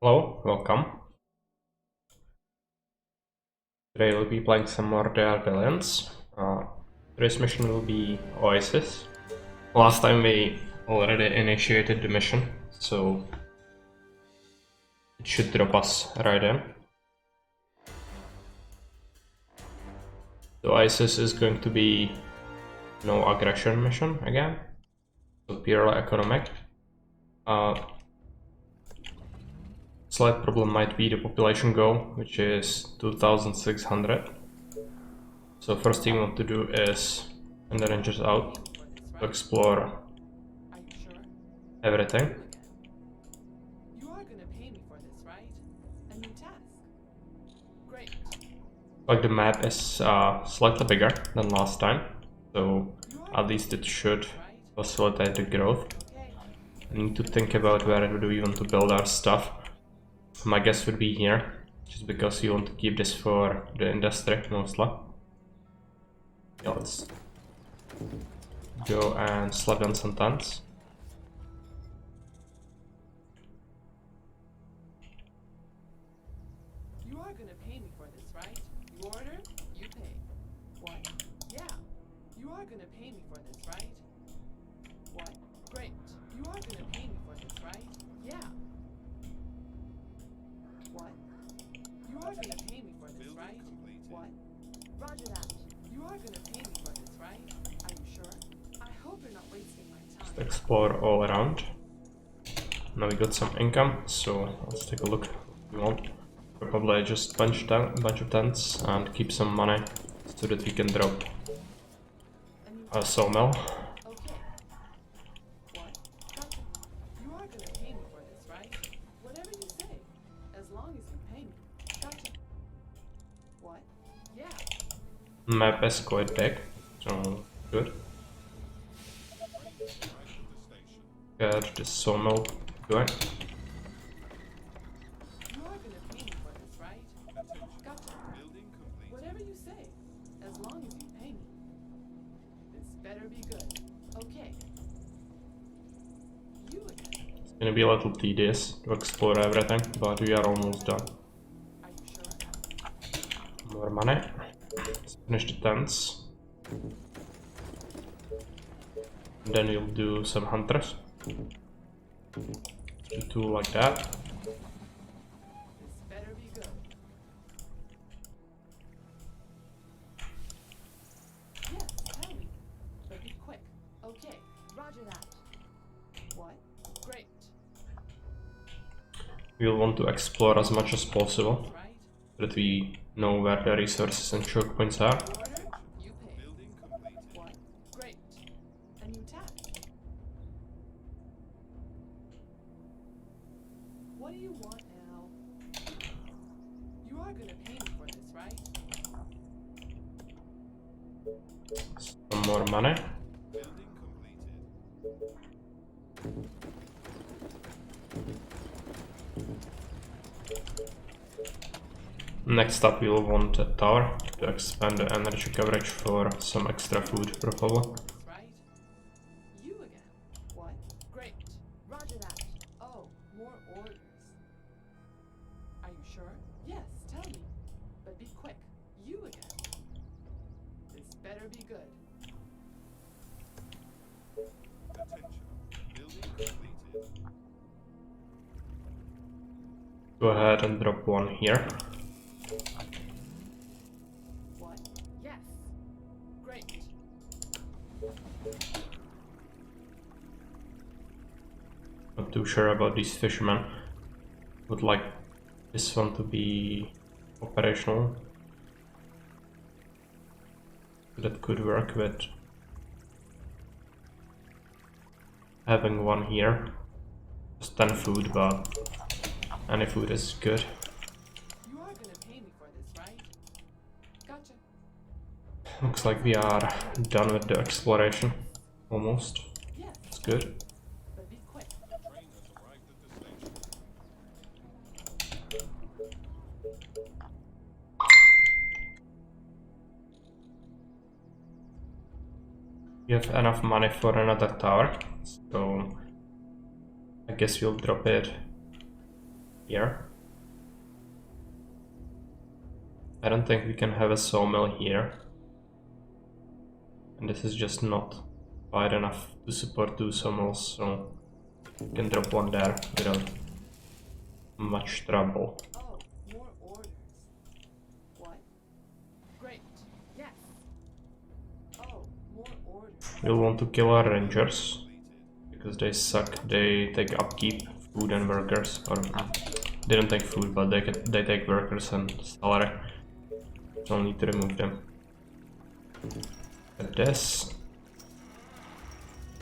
Hello, welcome. Today we'll be playing some more They Are Billions. Today's mission will be Oasis. Last time we already initiated the mission, so it should drop us right in. The Oasis is going to be no aggression mission again, so purely economic. Slight problem might be the population goal, which is 2,600. So first thing we want to do is send the rangers out to explore everything. You are gonna pay me for this, right? A new task. Great. Like the map is slightly bigger than last time, so at least it should facilitate the growth. I need to think about where do we want to build our stuff. My guess would be here, just because you want to keep this for the industry mostly. Yeah, let's go and slap down some tents. You are gonna pay me for this, right? You order, you pay. What? Yeah. You are gonna pay me for this, right? What? Great. You are gonna pay me for this, right? Yeah. What? You are gonna pay me for this, right? What? Roger that. You are gonna pay me for this, right? Are you sure? I hope you're not wasting my Just time. explore all around. Now we got some income, so let's take a look. We want probably just bunch of tents and keep some money so that we can drop a sawmill. Okay. What? Gotcha. You are gonna pay me for this, right? Whatever you say, as long as you pay me. Gotcha. What? Yeah. Map is quite big, so good. Get the sawmill going. You are gonna pay me for this, right? Gotcha. Whatever you say, as long as you pay me. This better be good. Okay. You again. It's gonna be a little tedious to explore everything, but we are almost done. Are you sure? More money. Let's finish the tents. And then we'll do some hunters. Do two like that. This better be good. Yes, tell me. But be quick. Okay. Roger that. What? Great. We'll want to explore as much as possible, Right? so that we know where the resources and choke points are. Order, you pay. What? Great. A new task. What do you want now? You are gonna pay me for this, right? Some more money. Next up we'll want a tower to expand the energy coverage for some extra food probably. This, right? You again. What? Great. Roger that. Oh, more orders. Are you sure? Yes, tell me. But be quick. You again. This better be good. Go ahead and drop one here. What? Yes. Great. Not too sure about these fishermen. Would like this one to be operational. That could work with having one here. Just 10 food, but any food is good. You are gonna pay me for this, right? Gotcha. Looks like we are done with the exploration. Almost. Yes. It's good. But be quick. We have enough money for another tower, so I guess we'll drop it here. I don't think we can have a sawmill here. And this is just not wide enough to support 2 sawmills, so we can drop one there without much trouble. Oh, more orders. What? Great. Yes. Oh, more orders. We'll want to kill our rangers, because they suck. They take upkeep, food and workers, or they don't take food, but they take workers and salary. So I'll need to remove them. Get this.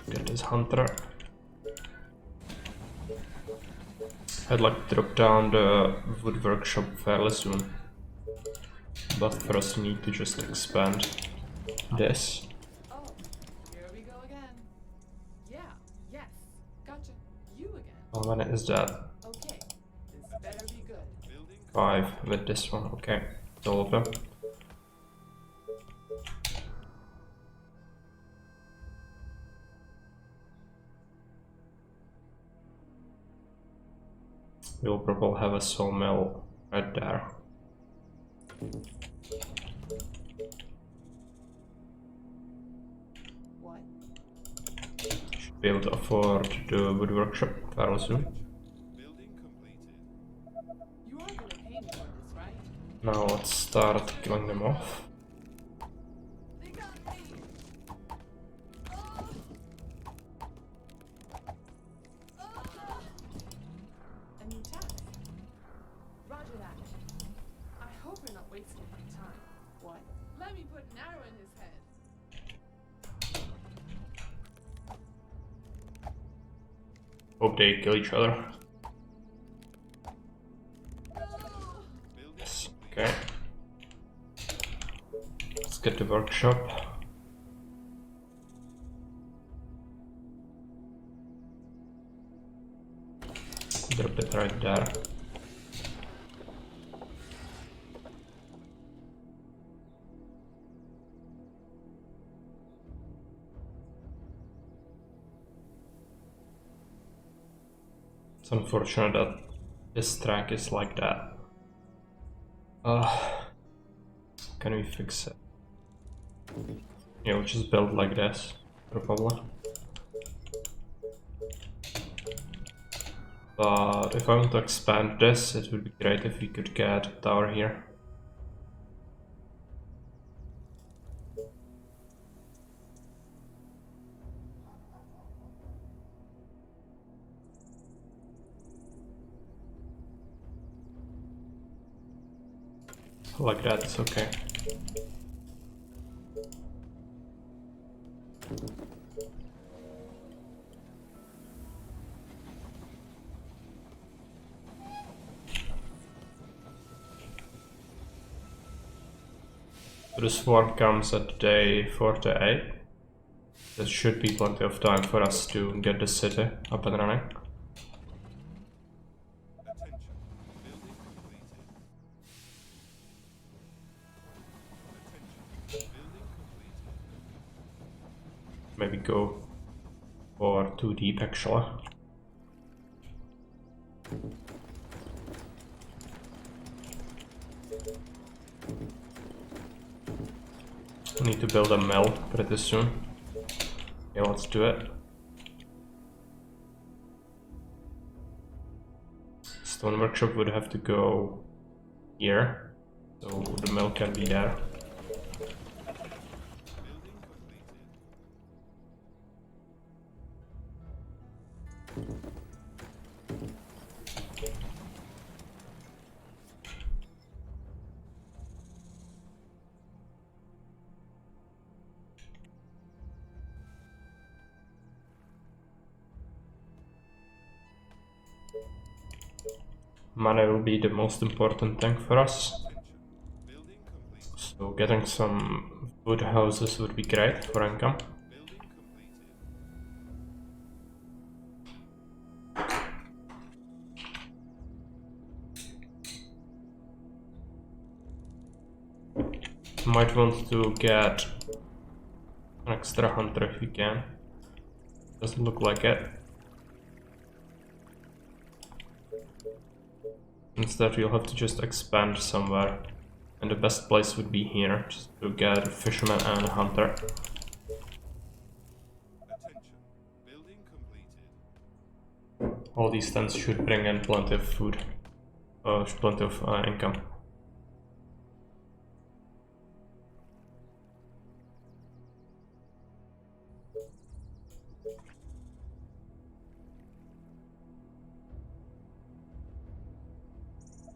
Get this hunter. I'd like to drop down the wood workshop fairly soon. But first we need to just expand this. Oh, here we go again. Yeah, yes. Gotcha. You again. How many is that? Okay, this better be good. 5 with this one, okay. That's all of them. We'll probably have a sawmill right there. What? Should be able to afford the wood workshop fairly soon. You are gonna pay me for this, right? Now let's start killing them off. They got me. Oh. Oh. A new task. Roger that. I hope you're not wasting my time. What? Let me put an arrow in his head. Hope they kill each other. No. Yes, okay. Let's get the workshop. Drop it right there. It's unfortunate that this track is like that. Can we fix it? Yeah, we'll just build like this, probably. But if I want to expand this, it would be great if we could get a tower here. Like that, it's okay. So the swarm comes at day 48. There should be plenty of time for us to get the city up and running. Maybe go for 2 deep actually. We need to build a mill pretty soon. Okay, let's do it. Stone workshop would have to go here, so the mill can be there. Money will be the most important thing for us. So getting some wood houses would be great for income. Might want to get an extra hunter if we can. Doesn't look like it. Instead, you'll have to just expand somewhere. And the best place would be here, just to get a fisherman and a hunter. Attention. Building completed. All these tents should bring in plenty of food. Plenty of income.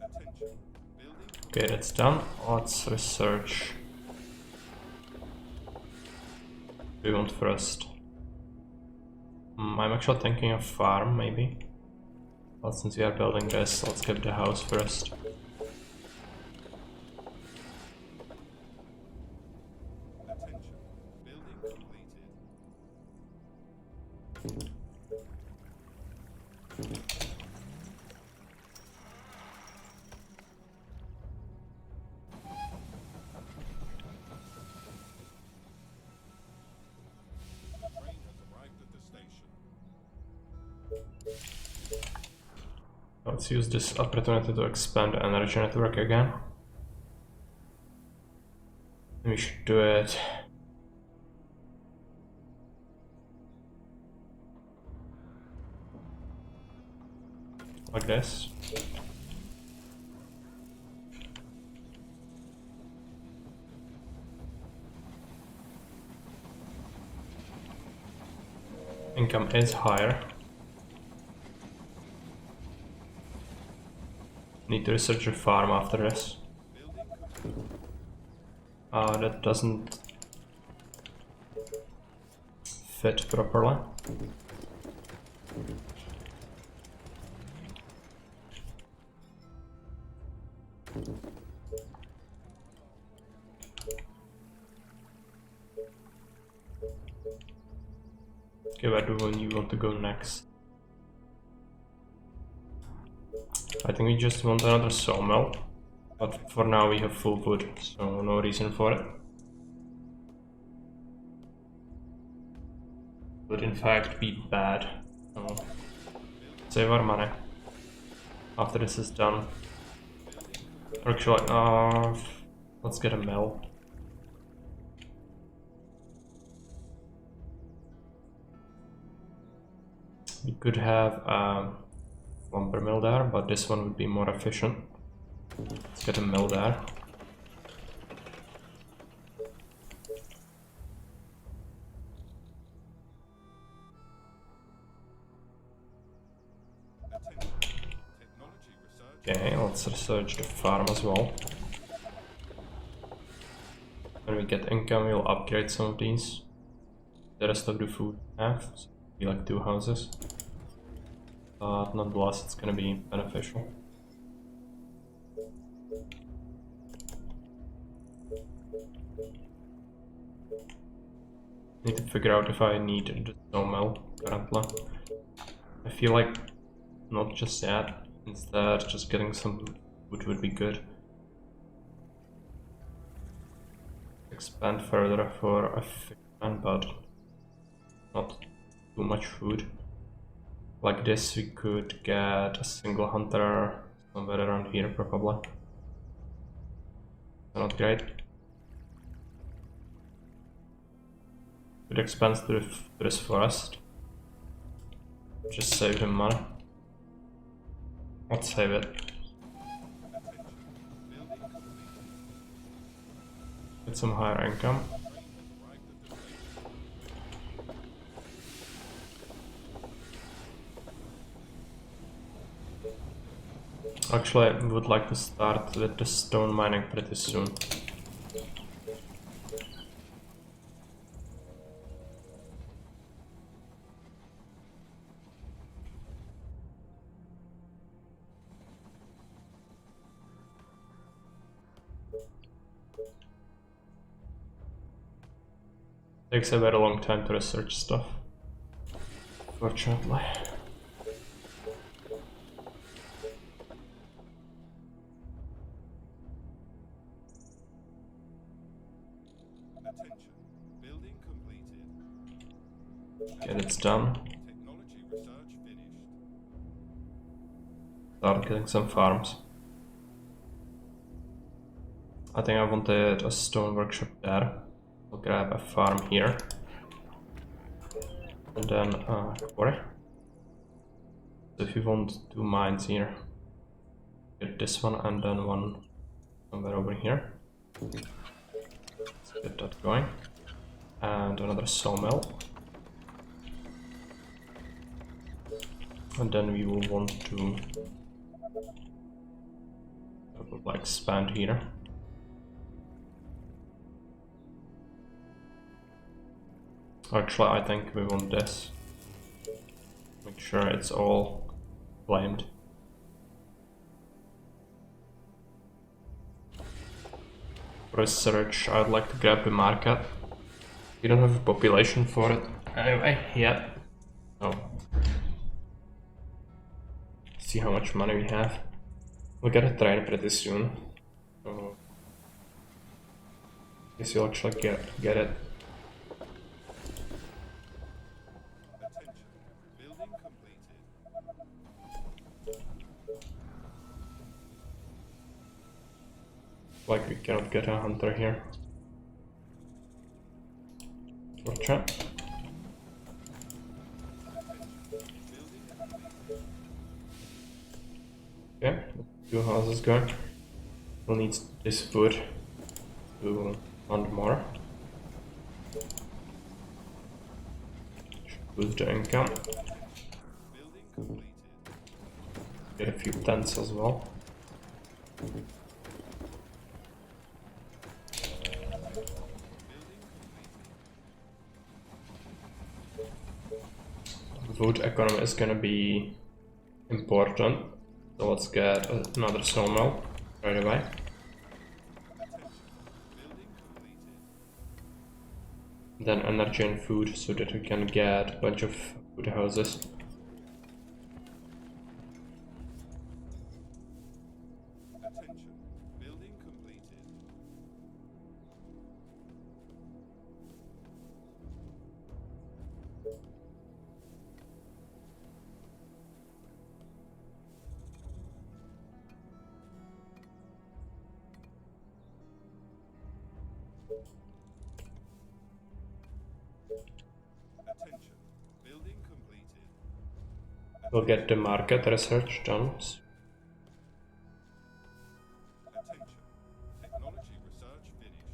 Attention. Building Okay, that's done. Let's research. What do we want first? I'm actually thinking of farm, maybe. Well, since we are building this, let's get the house first. Attention. Building completed. The train has arrived at the station. Let's use this opportunity to expand the energy network again. We should do it. Like this. Income is higher. Need to research a farm after this. That doesn't fit properly. Okay, where do you want to go next? I think we just want another sawmill, but for now we have full wood, so no reason for it. Would in fact be bad. So save our money after this is done. Actually, let's get a mill. We could have a lumber mill there, but this one would be more efficient. Let's get a mill there. Okay, let's research the farm as well. When we get income, we'll upgrade some of these. The rest of the food we have, so it'll be like 2 houses. But nonetheless, it's gonna be beneficial. Need to figure out if I need the sawmill currently. I feel like not just yet. Instead, just getting some wood would be good. Expand further for a fisherman, but not too much food. Like this, we could get a single hunter somewhere around here, probably. Not great. Could expand to this forest. Just save him money. Let's save it. Get some higher income. Actually, I would like to start with the stone mining pretty soon. Takes a very long time to research stuff, fortunately. Attention. Building completed. Okay, that's done. Technology research finished. Start getting some farms. I think I wanted a stone workshop there. I'll grab a farm here. And then quarry. So if you want 2 mines here, get this one and then one somewhere over here. Let's get that going. And another sawmill. And then we will want to like expand here. Actually, I think we want this. Make sure it's all claimed. Research, I'd like to grab the market. We don't have a population for it anyway yet. So see how much money we have. We'll get a train pretty soon. So guess you'll actually get it. Attention. Building completed. Like we cannot get a hunter here. Fortune. Okay, 2 houses going. We'll need this wood to hunt more. Should boost the income. Building completed. Get a few tents as well. Wood economy is gonna be important. So let's get another sawmill right away. Then energy and food so that we can get a bunch of food houses. Attention. Building completed. Attention. Building completed. We'll get the market research done. Attention. Technology research finished.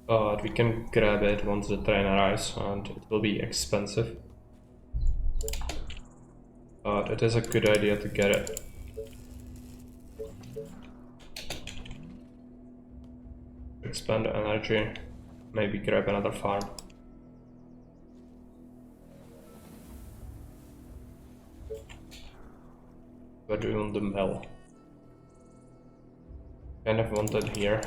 But we can grab it once the train arrives and it will be expensive. But it is a good idea to get it. Expand the energy, maybe grab another farm. Where do we want the mill? Kind of want it here.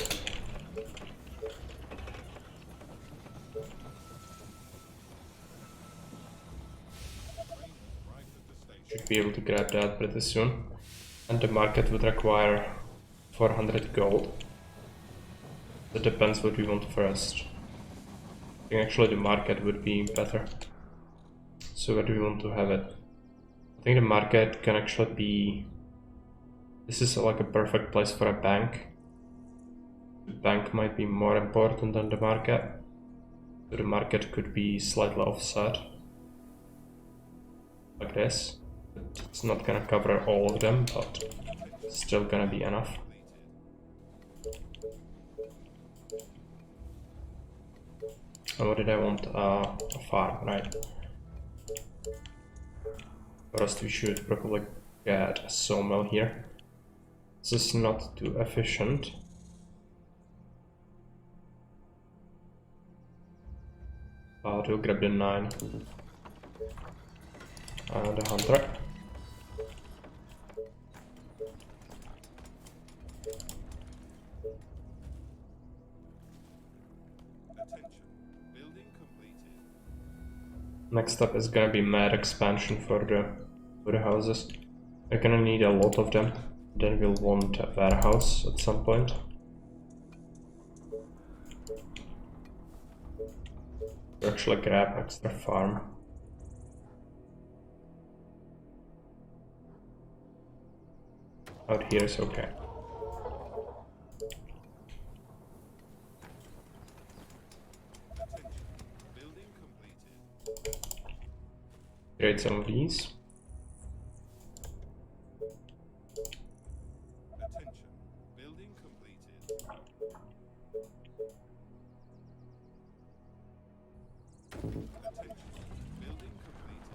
Should be able to grab that pretty soon. And the market would require 400 gold. It depends what we want first. I think actually the market would be better. So where do we want to have it? I think the market can actually be... This is like a perfect place for a bank. The bank might be more important than the market. So the market could be slightly offset. Like this. It's not gonna cover all of them, but it's still gonna be enough. And what did I want? A farm, right? First we should probably get a sawmill here. This is not too efficient. But we'll grab the 9. And the hunter. Next up is gonna be mad expansion for the houses. We're gonna need a lot of them. Then we'll want a warehouse at some point. We'll actually grab extra farm. Out here is okay. Create some of these. Attention. Building completed. Attention. Building completed.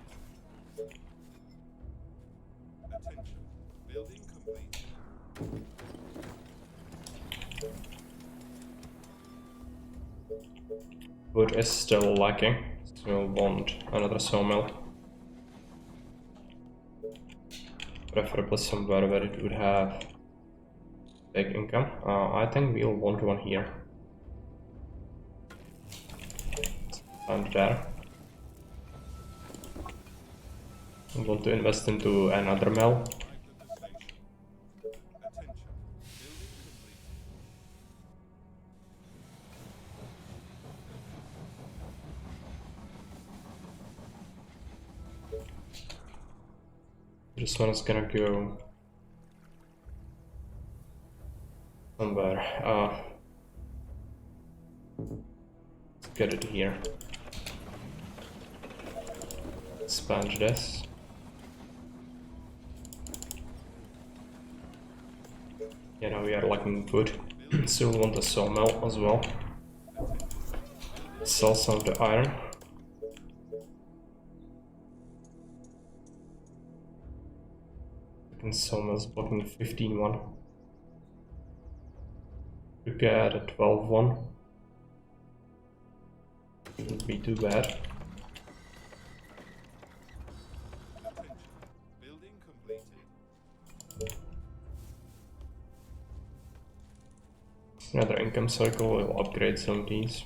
Attention. Building completed. Wood is still lacking, so we'll want another sawmill. Preferably somewhere where it would have big income. I think we'll want one here. And there. We want to invest into another mill. This one is gonna go somewhere. Let's get it here. Expand this. Yeah, now we are lacking wood, so we'll want a sawmill as well. Sell some of the iron. And sawmill's blocking 15-1. We get a 12-1. Shouldn't be too bad. Building completed. Another income cycle, we'll upgrade some of these.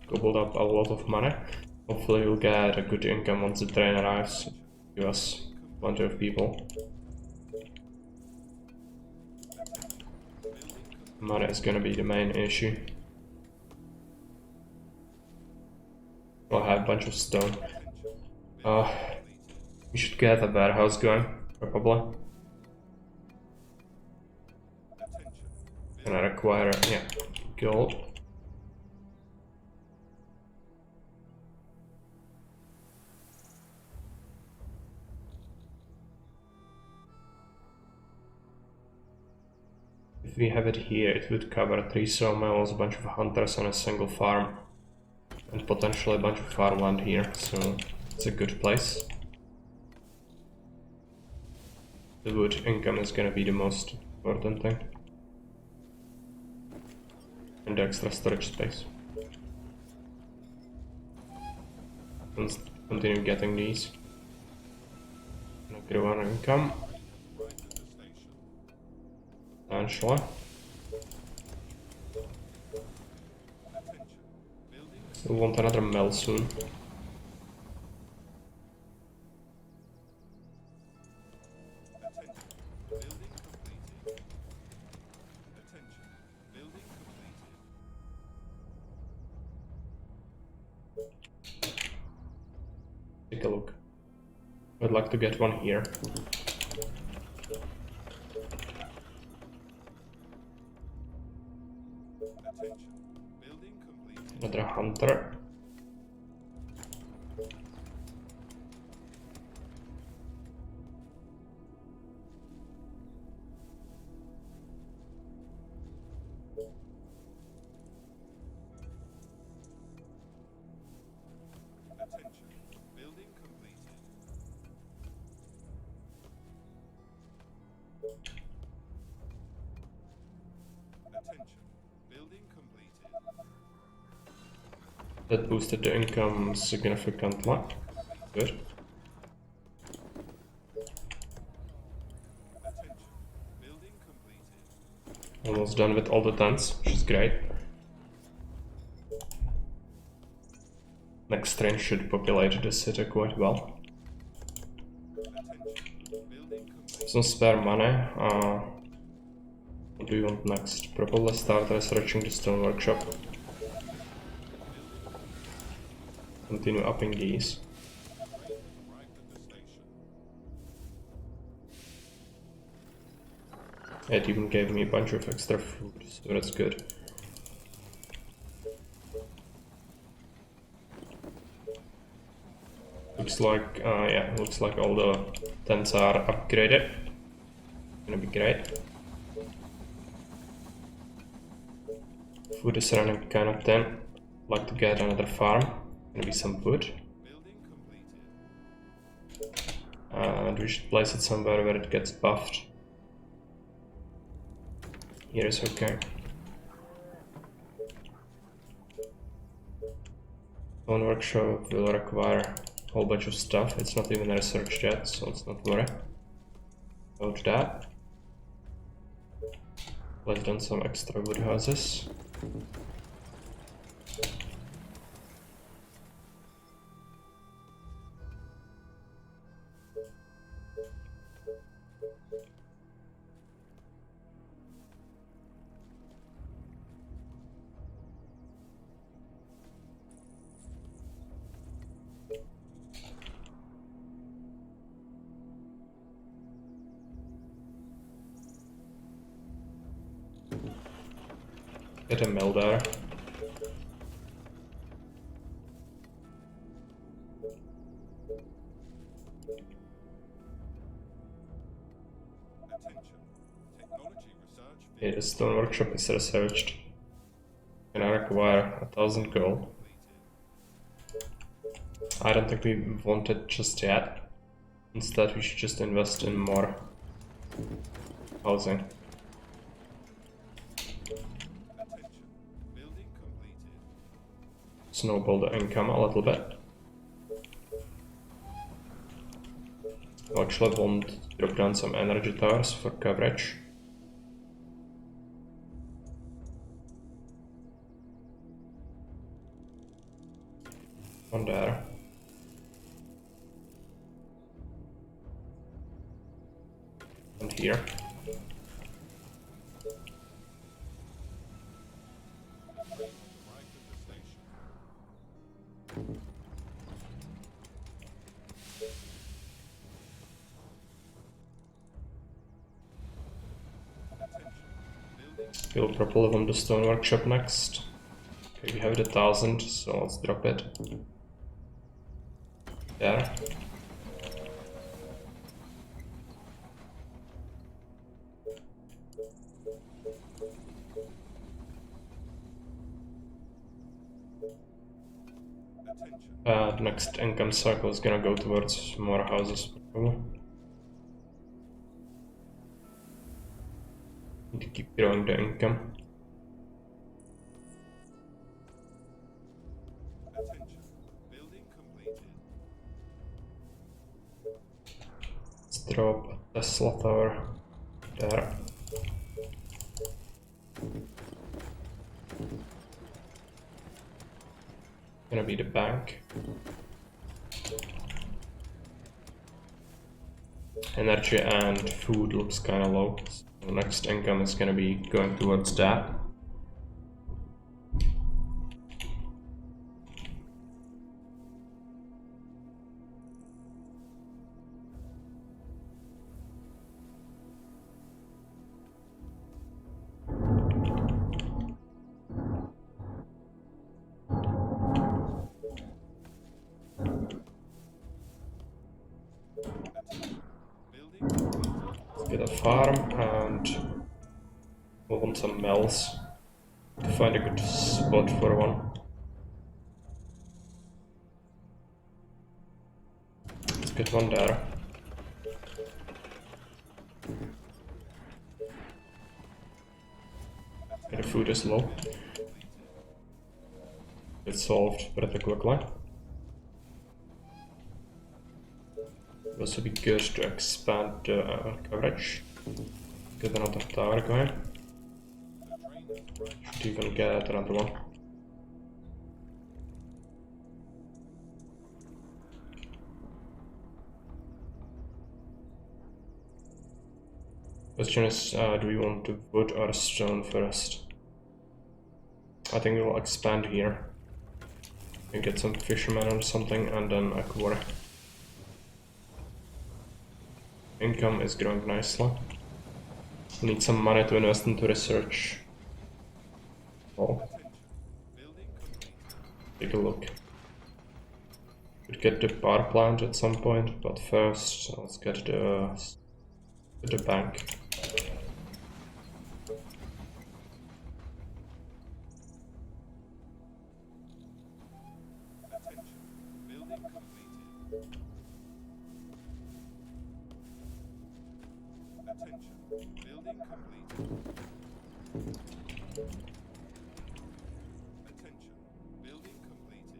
Gobbled up a lot of money. Hopefully we'll get a good income once the train arrives. Give us a bunch of people. Money is gonna be the main issue. We'll have a bunch of stone. We should get a warehouse going, probably. Can I acquire, yeah, gold. If we have it here, it would cover 3 sawmills, a bunch of hunters and a single farm. And potentially a bunch of farmland here, so it's a good place. The wood income is gonna be the most important thing. And the extra storage space. Let's continue getting these. Gonna grow our income. Potentially. We'll want another mill soon. Take a look. I'd like to get one here. Another hunter. That boosted the income significantly. Good. Almost done with all the tents, which is great. Next train should populate the city quite well. Some spare money. What do we want next? Probably start researching the stone workshop. Continue upping these. It even gave me a bunch of extra food, so that's good. Looks like, yeah, looks like all the tents are upgraded. Gonna be great. Food is running kind of thin. Like to get another farm. Gonna be some food. Building completed. And we should place it somewhere where it gets buffed. Here is okay. Stone workshop will require a whole bunch of stuff. It's not even researched yet, so let's not worry about that. Let's done some extra wood houses. Get a mill there. Attention. Technology research Okay, the stone workshop is researched. Gonna require 1,000 gold. completed. I don't think we want it just yet. Instead, we should just invest in more housing. Attention. Building completed. Snowball the income a little bit. I'll actually want to drop down some energy towers for coverage. One there. And here. Train arrived at the station. Attention. Building We'll propel from the stone workshop next. Okay, we have it 1,000, so let's drop it. There. attention. Next income cycle is gonna go towards more houses. Probably. Need to keep growing the income. Attention. Building completed. Let's drop a Tesla tower there. Gonna be the bank. Energy and food looks kind of low. So next income is gonna be going towards that. Building completed. Let's get a farm and move on some mills to find a good spot for one. Let's get one there. Okay, the food is low. It's solved pretty quickly. It also be good to expand the coverage. Get another tower going. The train has arrived. Should even get another one. Question is, do we want to wood or stone first? I think we'll expand here. And get some fishermen or something, and then a quarry. Income is growing nicely. We need some money to invest into research. Oh, Building complete. take a look. Could get the power plant at some point, but first let's get the bank. Attention. Building completed. Attention. Building completed. Attention. Building completed.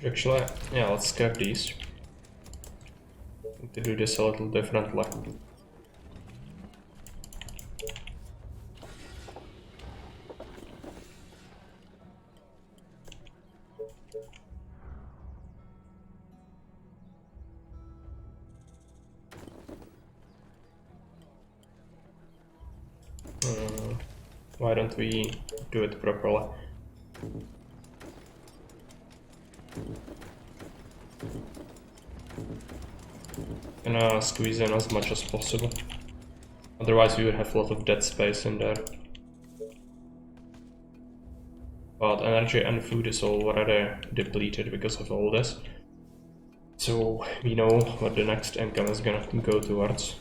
Actually, yeah, let's scrap these. Need to do this a little differently. Why don't we do it properly? Gonna squeeze in as much as possible. Otherwise we would have a lot of dead space in there. But energy and food is already depleted because of all this. So we know what the next income is gonna go towards.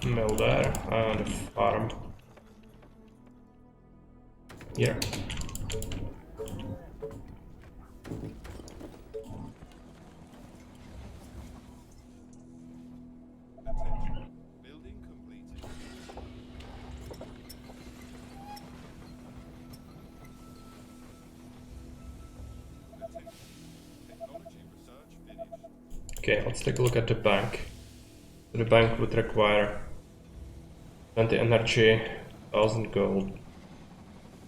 Mill there and a farm here. Attention. Building completed. Attention. Technology research finished. Okay, let's take a look at the bank. The bank would require 20 energy, 1000 gold.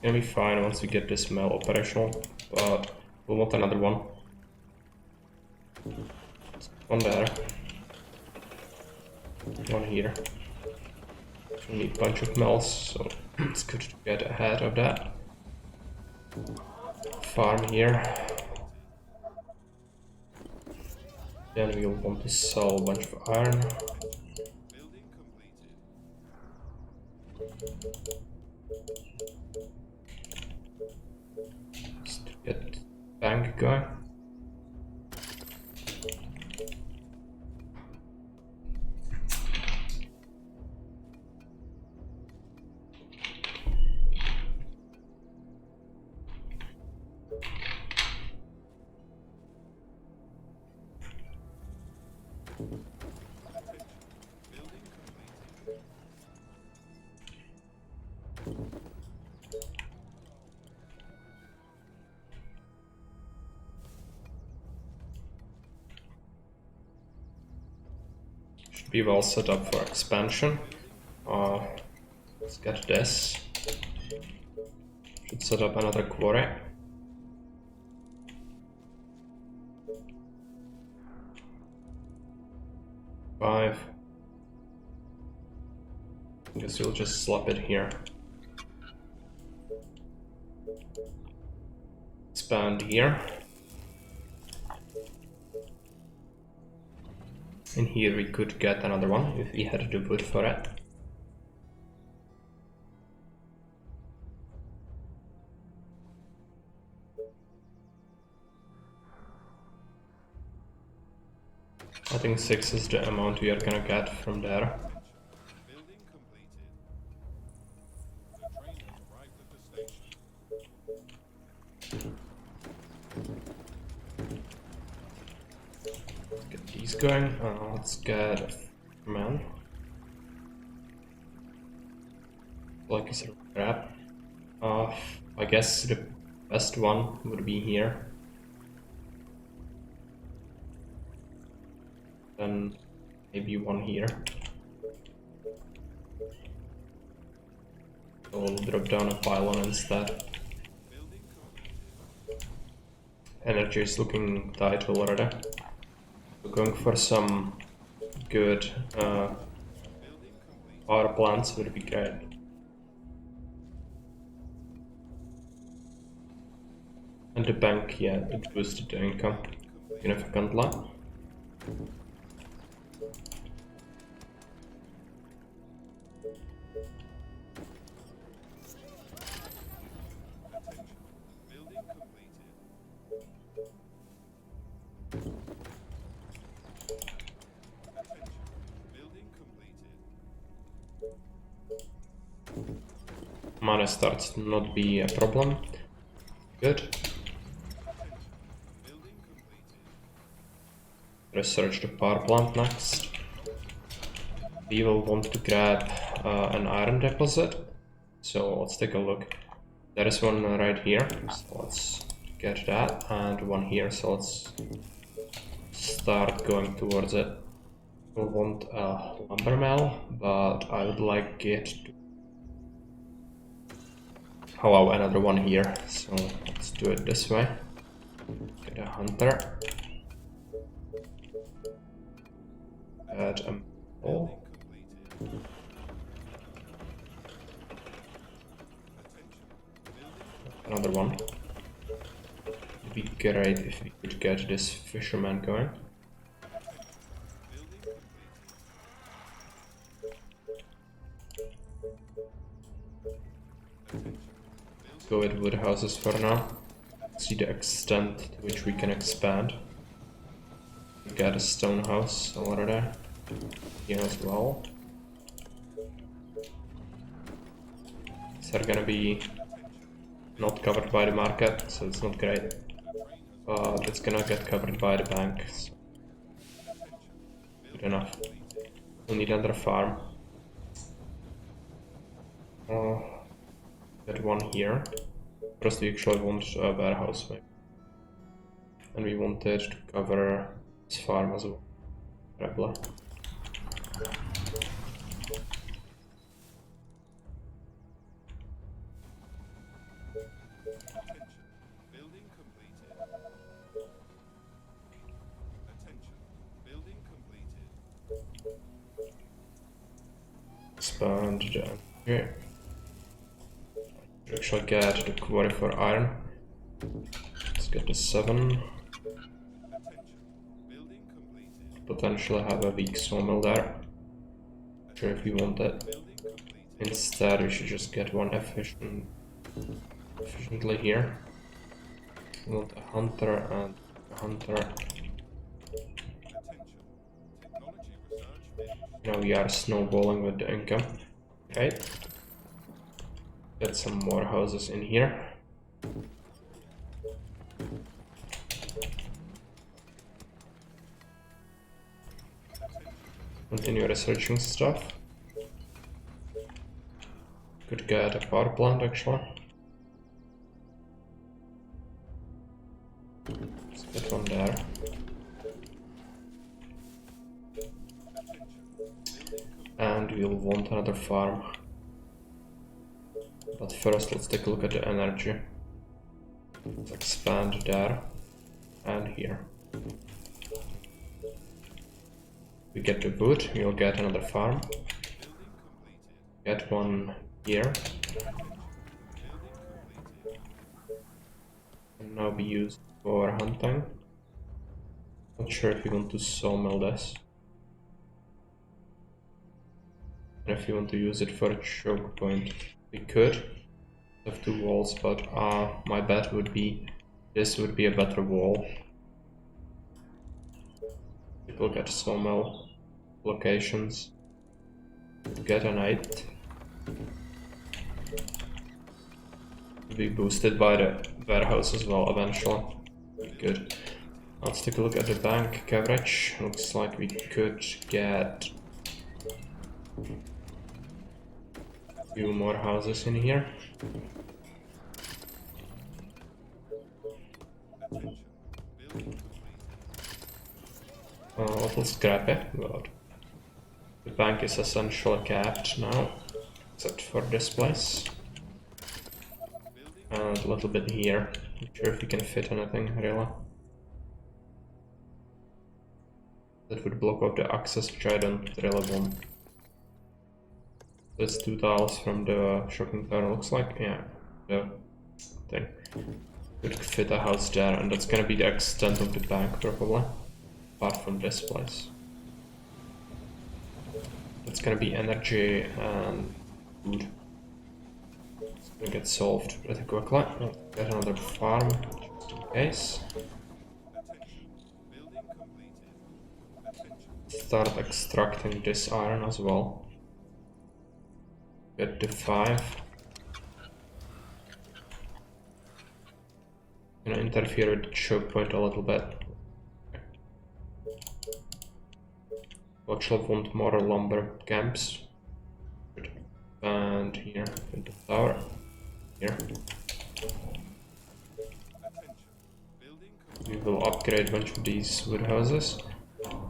Gonna be fine once we get this mill operational, but we'll want another one. One there. One here. We need a bunch of mills, so it's good to get ahead of that. Farm here. Then we'll want to sell a bunch of iron. Building completed. Just to get bank going. Attention. Building completed. Should be well set up for expansion. Let's get this. Should set up another quarry. Five. I guess we'll just slap it here. Expand here. And here we could get another one if we had to wood for it. I think 6 is the amount we are gonna get from there. Building completed. The train has arrived at the station. Get these going. Let's get a man. Like is a grab. I guess the best one would be here. Then maybe one here. So we'll drop down a pylon instead. Energy is looking tight already. We're going for some good power plants would be great. And the bank, yeah, it boosted the income significantly. Mana starts to not be a problem. Good. Research the power plant next. We will want to grab an iron deposit. So let's take a look. There is one right here. So let's get that, and one here. So let's start going towards it. We'll want a lumber mill, but I would like it to allow another one here. So let's do it this way. Get a hunter. Add a mill. Another one. It'd be great if we could get this fisherman going. Let's go with wood houses for now. See the extent to which we can expand. We got a stone house already. Here as well. These are gonna be not covered by the market, so it's not great. But it's gonna get covered by the bank. So good enough. We'll need another farm. Get one here. First we actually want a warehouse maybe. And we wanted to cover this farm as well. Rebel. Expand down here. Actually get the quarry for iron. Let's get the 7. Potentially have a weak sawmill there. Not sure if we want that. Instead we should just get one efficiently here. We want a hunter and a hunter. Now we are snowballing with the income. Right. Get some more houses in here. Continue researching stuff. Could get a power plant actually. Let's get one there. And we'll want another farm. But first let's take a look at the energy. Let's expand there and here. We get the wood, we'll get another farm. Get one here. And now be used for hunting. Not sure if you want to sawmill this. And if you want to use it for a choke point, we could. Have 2 walls, but my bet would be this would be a better wall. Look at sawmill locations. Get an 8. Be boosted by the warehouse as well eventually. Good. Let's take a look at the bank coverage. Looks like we could get a few more houses in here. A little scrappy, but the bank is essentially capped now, except for this place. And a little bit here. Not sure if we can fit anything really. That would block off the access, which I don't really want. There's 2 tiles from the shopping tower, looks like. Yeah, the thing. Could fit a house there, and that's gonna be the extent of the bank probably. Apart from this place. It's gonna be energy and food. It's gonna get solved pretty quickly. I'll get another farm, just in case. Start extracting this iron as well. Get to 5. Gonna interfere with the choke point a little bit. Watchel want more lumber camps. And here in the tower. Here. We will upgrade a bunch of these wood houses.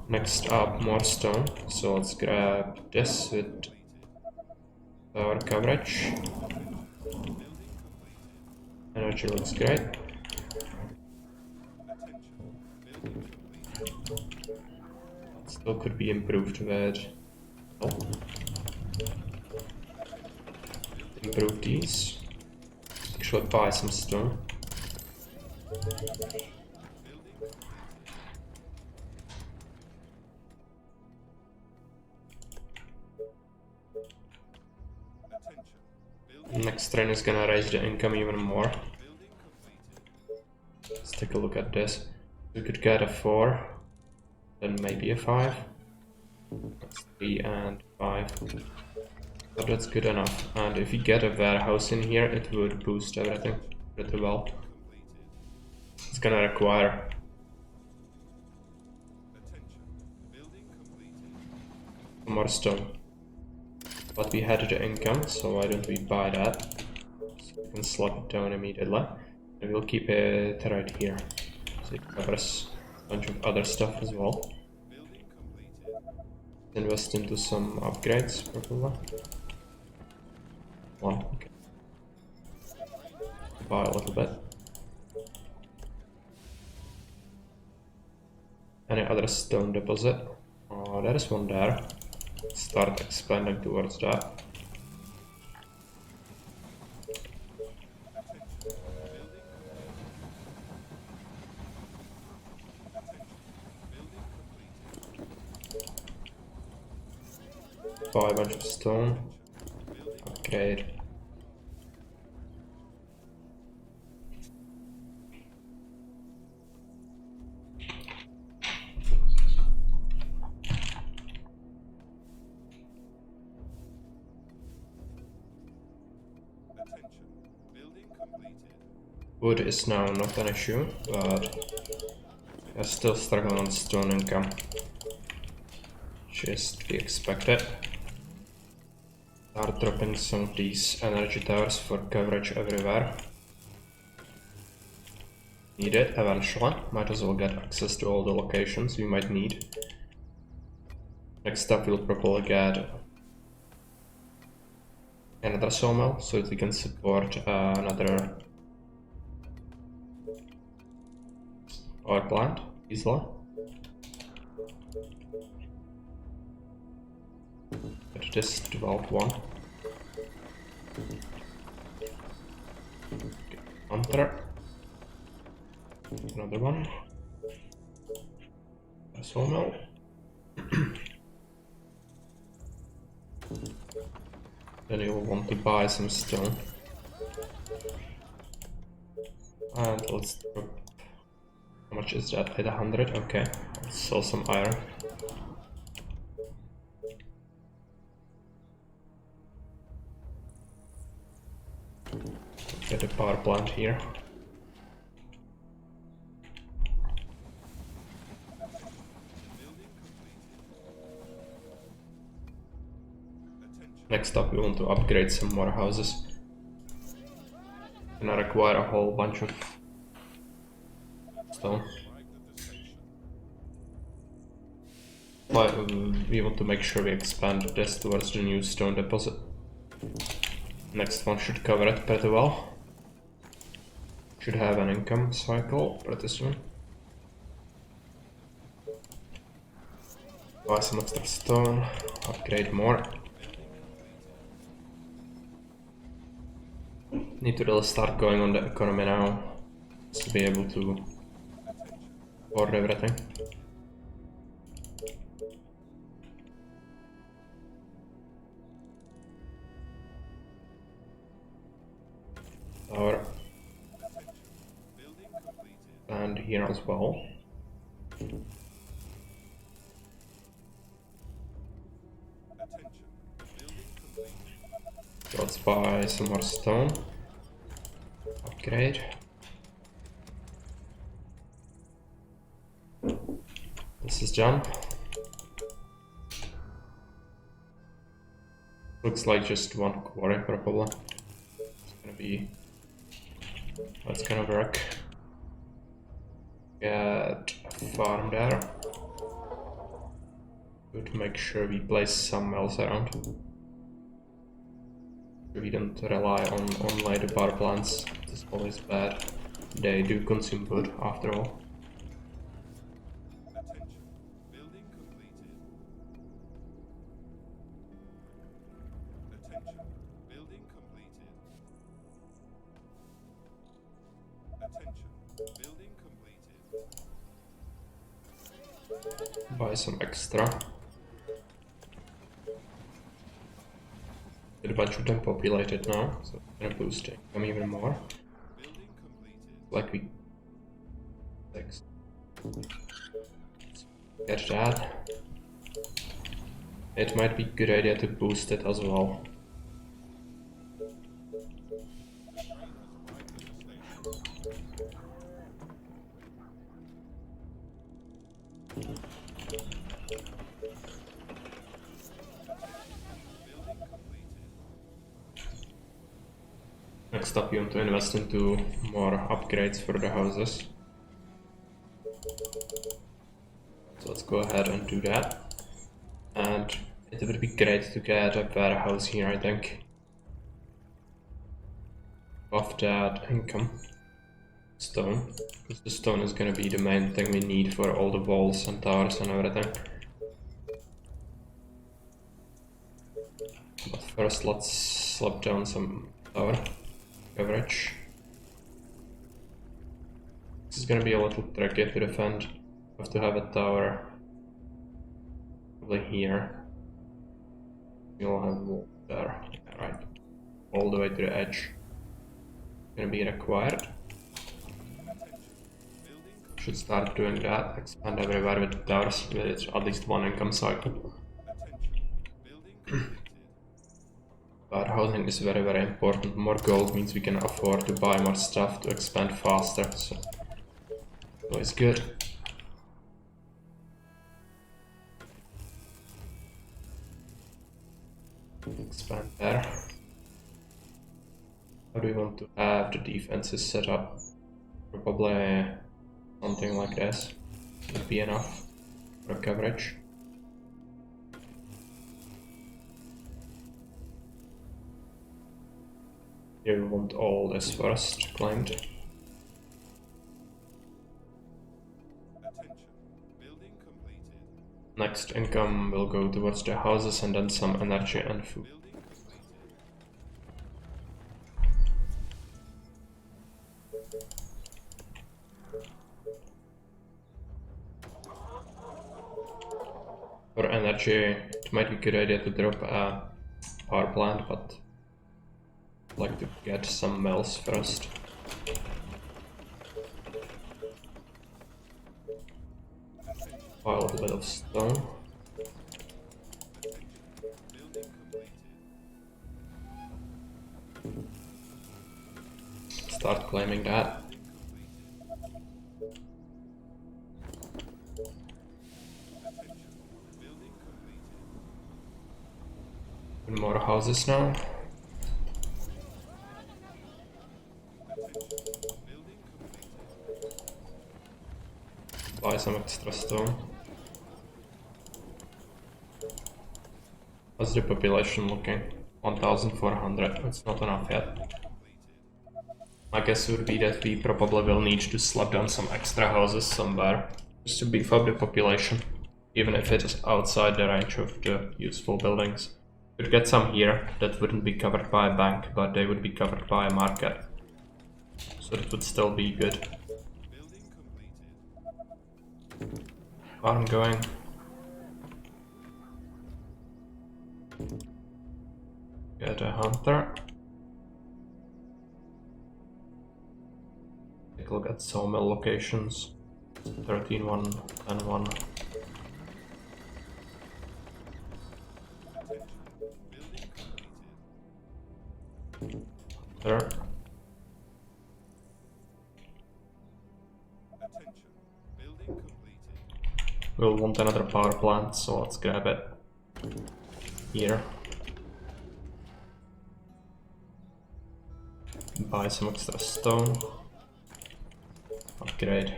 Next up, more stone. So let's grab this with our coverage. Energy looks great. Still could be improved with... Oh. Improve these. Actually buy some stone. Next train is gonna raise the income even more. Let's take a look at this. We could get a 4, then maybe a 5. That's 3 and 5. But that's good enough. And if we get a warehouse in here, it would boost everything pretty well. It's gonna require more stone. But we had the income, so why don't we buy that? So we can slot it down immediately. And we'll keep it right here. So it covers a bunch of other stuff as well. Invest into some upgrades, probably. 1, okay. Buy a little bit. Any other stone deposit? Oh, there is one there. Start expanding towards that. Buy a bunch of stone. Upgrade. Wood is now not an issue, but I'm still struggling on stone income. Just to be expected. Start dropping some of these energy towers for coverage everywhere. Need it eventually. Might as well get access to all the locations we might need. Next up we'll probably get another sawmill so that we can support another power plant easily. But this develop one. Hunter. Another one. A sawmill. Then you'll want to buy some stone. And let's drop. How much is that? 800? Okay. Let's sell some iron. Get a power plant here. Next up we want to upgrade some more houses. Gonna require a whole bunch of stone. But we want to make sure we expand this towards the new stone deposit. Next one should cover it pretty well. Should have an income cycle pretty soon. Buy some extra stone, upgrade more. Need to really start going on the economy now to be able to afford everything. Tower. And here as well. Let's buy some more stone. Upgrade. This is done. Looks like just one quarry probably. It's gonna be... That's gonna work. Get a farm there. Good, make sure we place some else around. We don't rely on only the power plants. It's always bad. They do consume wood after all. Buy some extra. Get a bunch of them populated now, so it's gonna boost income even more. Like we... Thanks. Get that. It might be a good idea to boost it as well. Next up, you want to invest into more upgrades for the houses. So let's go ahead and do that. And it would be great to get a warehouse here, I think. Of that income. Stone. Because the stone is gonna be the main thing we need for all the walls and towers and everything. But first let's slap down some tower coverage. This is gonna be a little tricky to defend. We have to have a tower probably here. You'll have a wall there. Yeah, right. All the way to the edge. Gonna be required. Should start doing that. Expand everywhere with the towers with at least one income cycle. But housing is very, very important. More gold means we can afford to buy more stuff to expand faster, so it's good. Expand there. How do we want to have the defenses set up? Probably something like this would be enough for coverage. Here we want all this first claimed. Next income will go towards the houses and then some energy and food. For energy, it might be a good idea to drop a power plant, but I'd like to get some mills first. Pile a little bit of stone. Start claiming that. More houses now. Buy some extra stone. How's the population looking? 1,400. It's not enough yet. My guess would be that we probably will need to slap down some extra houses somewhere, just to beef up the population, even if it is outside the range of the useful buildings. Could get some here that wouldn't be covered by a bank, but they would be covered by a market. So that would still be good. Building completed. Farm going. Get a hunter. Take a look at sawmill locations. 13-1, 10-1. There. Attention. Building completed. We'll want another power plant, so let's grab it. Here. Buy some extra stone. Upgrade.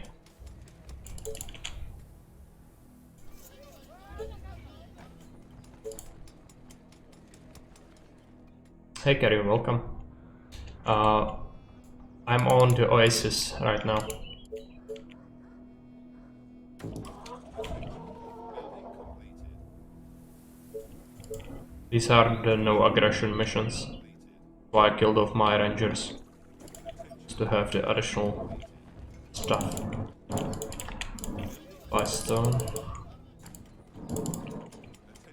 Hey Kerry, welcome. I'm on the Oasis right now. These are the no aggression missions. So I killed off my rangers. Just to have the additional stuff. Buy stone.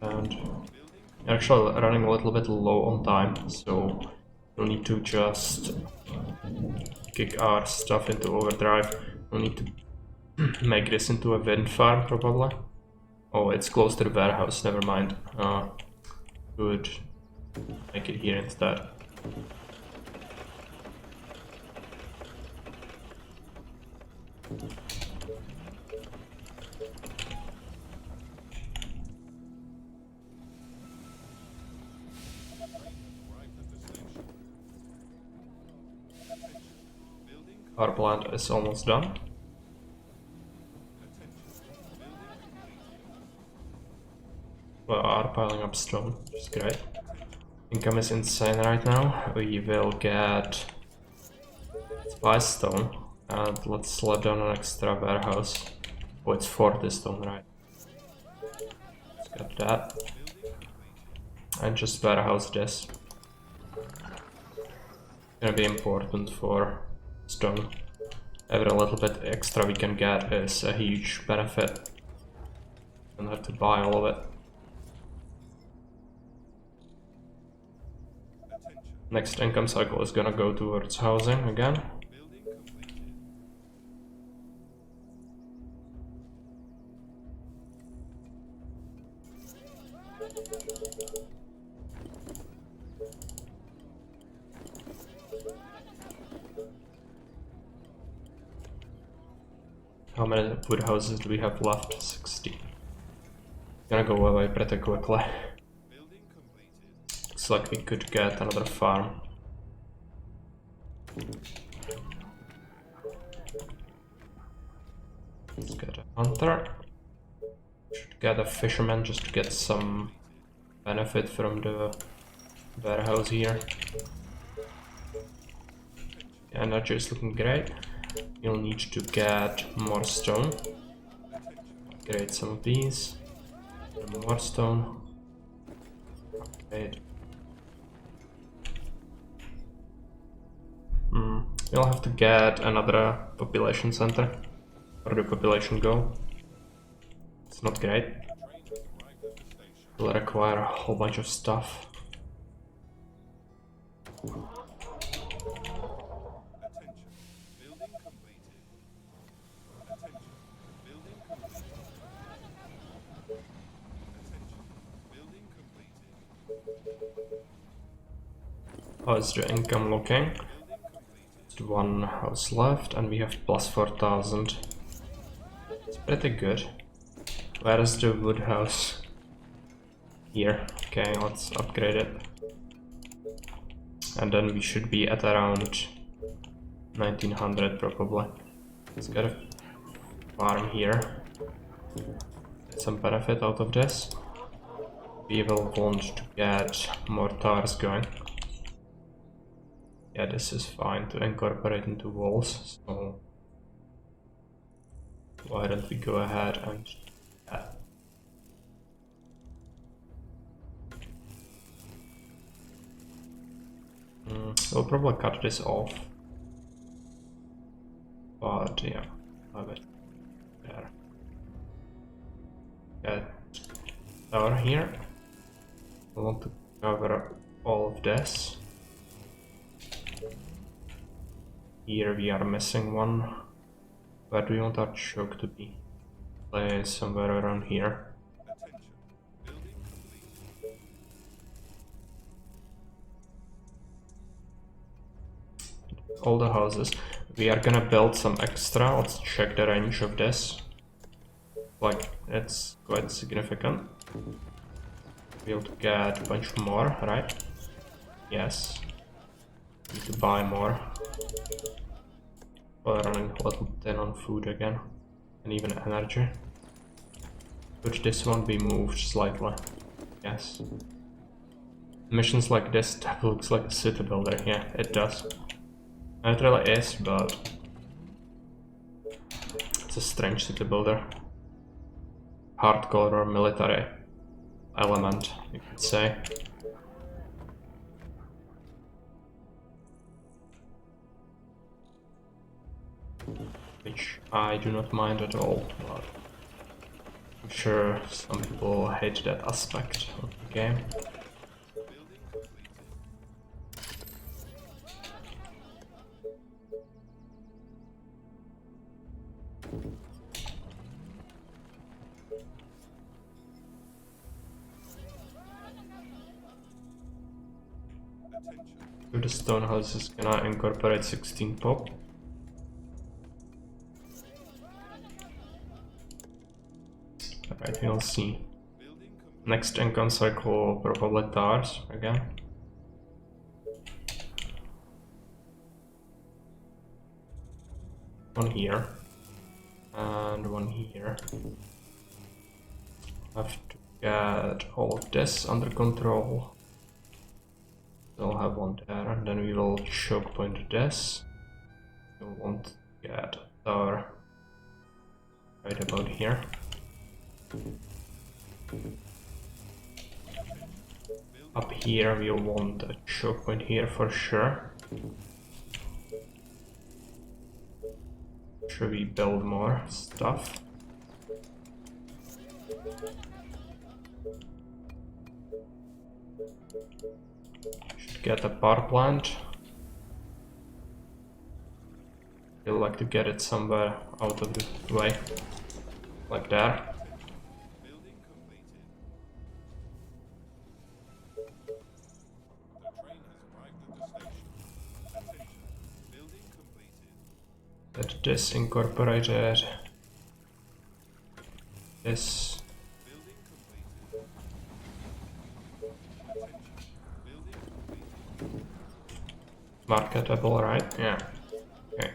And we're actually running a little bit low on time, so we'll need to just kick our stuff into overdrive. We'll need to make this into a wind farm probably. Oh, it's close to the warehouse, never mind. Good. Make it here instead. Our plant is almost done. We are piling up stone, which is great. Income is insane right now. We will get spice stone, and let's slap down an extra warehouse. Oh, it's 40 stone, right? Let's get that. And just warehouse this. Gonna be important for stone. Every little bit extra we can get is a huge benefit. Don't have to buy all of it. Next income cycle is gonna go towards housing again. How many wood houses do we have left? 60. Gonna go away pretty quickly. Looks like we could get another farm. Let's get a hunter. Should get a fisherman just to get some benefit from the warehouse here. Energy is looking great. You'll need to get more stone. Upgrade some of these. And more stone. Upgrade. We'll have to get another population center for the population goal. It's not great. Will require a whole bunch of stuff. How's the income looking? Just one house left and we have plus 4,000. It's pretty good. Where is the wood house? Here. Okay, let's upgrade it. And then we should be at around 1900 probably. Let's get a farm here. Get some benefit out of this. We will want to get more towers going. Yeah, this is fine to incorporate into walls, so why don't we go ahead and do that? We'll probably cut this off, but yeah, have it there. Get tower here. I want to cover all of this. Here we are missing one. Where do we want our choke to be? Play somewhere around here. Attention. Building complete. All the houses. We are gonna build some extra. Let's check the range of this. Like, it's quite significant. Be able to get a bunch more, right? Yes. Need to buy more. We're running a little thin on food again. And even energy. Could this one be moved slightly? Yes. Missions like this, that looks like a city builder. Yeah, it does. It really is, but it's a strange city builder. Hardcore or military element, you could say. Which I do not mind at all, but I'm sure some people hate that aspect of the game. Building completed. Attention. To the stone house is gonna incorporate 16 pop. Alright, we'll see. Building complete. Next income cycle, probably towers again. One here. And one here. Have to get all of this under control. We'll have one there, and then we will choke point this. We'll want to get a tower right about here. Up here we'll want a choke point here for sure. Should we build more stuff? Should get a power plant. Feel like to get it somewhere out of the way, like that. Building completed. The train has arrived at the station. Attention. Building completed. Get this incorporated. This. Building completed. Attention. Building completed. Marketable, right? Yeah. Okay.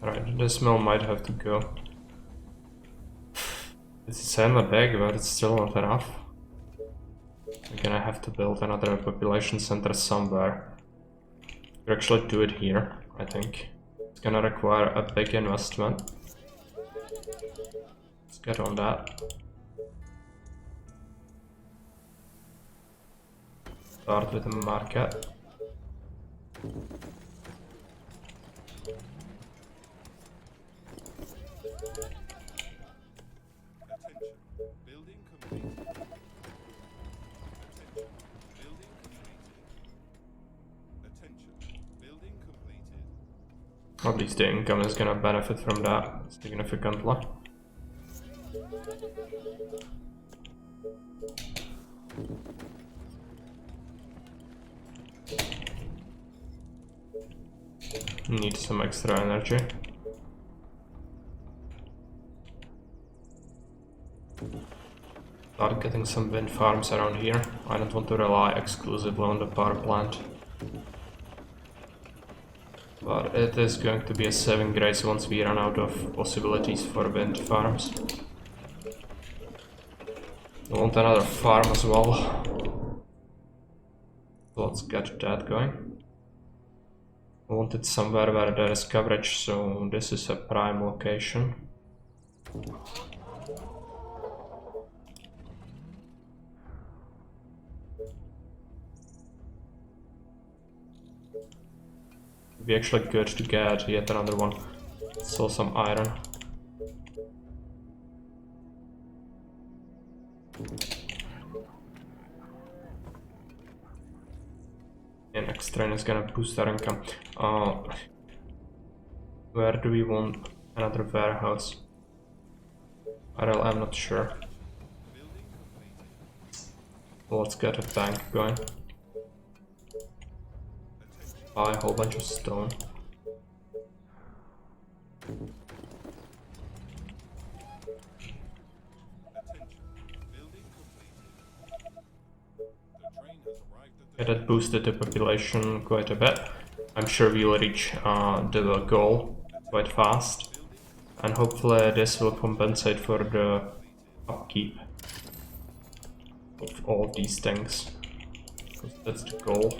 Right, this mill might have to go. It's semi big, but it's still not enough. We're gonna have to build another population center somewhere. We actually do it here, I think. It's gonna require a big investment. Let's get on that. Start with the market. Attention. Building completed. Attention. Building completed. Attention. Building completed. At least the income is gonna benefit from that significantly. Need some extra energy. Start getting some wind farms around here. I don't want to rely exclusively on the power plant. But it is going to be a saving grace once we run out of possibilities for wind farms. I want another farm as well. Let's get that going. I want it somewhere where there is coverage, so this is a prime location. It'd be actually good to get yet another one. Sell some iron. And next train is gonna boost our income. Where do we want another warehouse? Well, I'm not sure. Let's get a tank going. Buy a whole bunch of stone. Yeah, that boosted the population quite a bit. I'm sure we'll reach the goal quite fast, and hopefully this will compensate for the upkeep of all of these things, because that's the goal.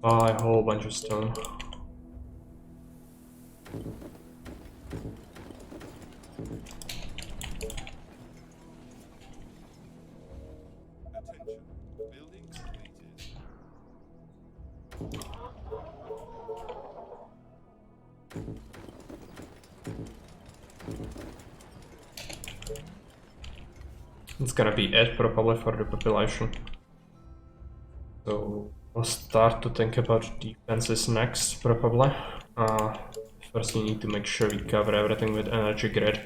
Buy a whole bunch of stone. It's gonna be it probably for the population. So we'll start to think about defenses next probably. First we need to make sure we cover everything with energy grid.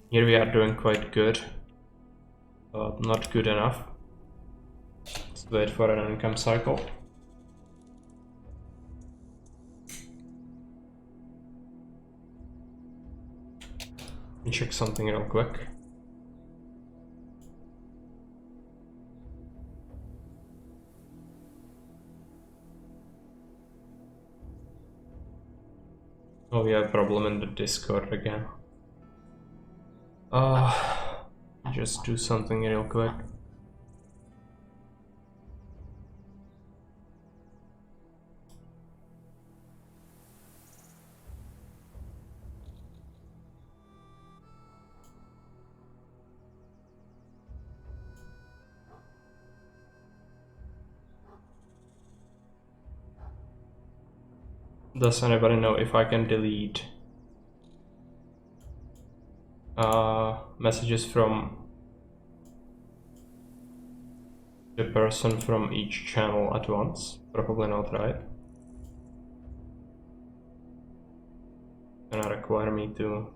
Here we are doing quite good, but not good enough. Let's wait for an income cycle. Let me check something real quick. Oh, we have a problem in the Discord again. Just do something real quick. Does anybody know if I can delete messages from the person from each channel at once? Probably not, right? Gonna require me to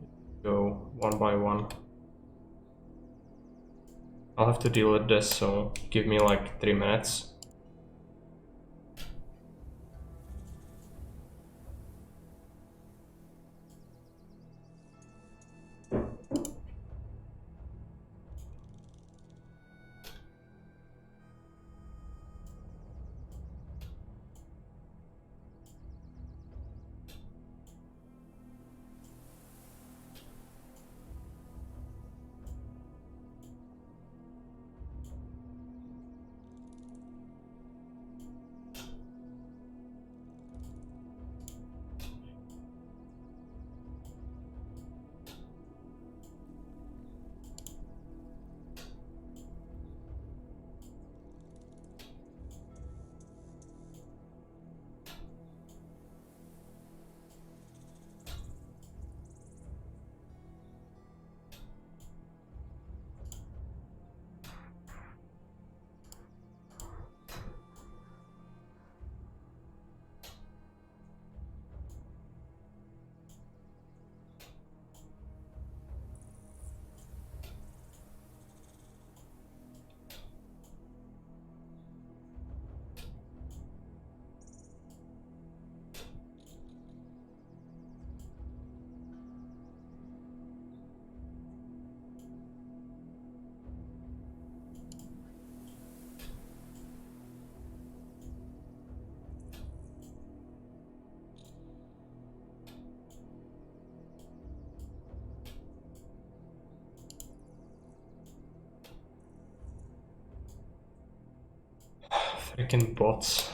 go one by one. I'll have to deal with this, so give me like 3 minutes. Freaking bots.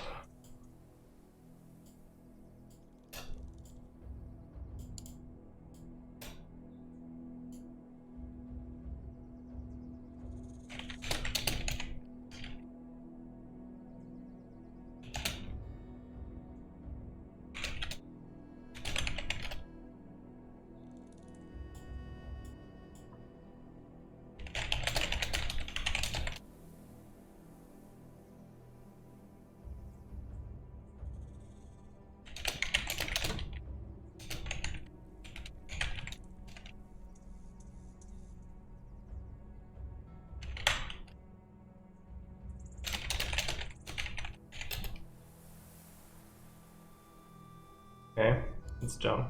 Okay, it's done.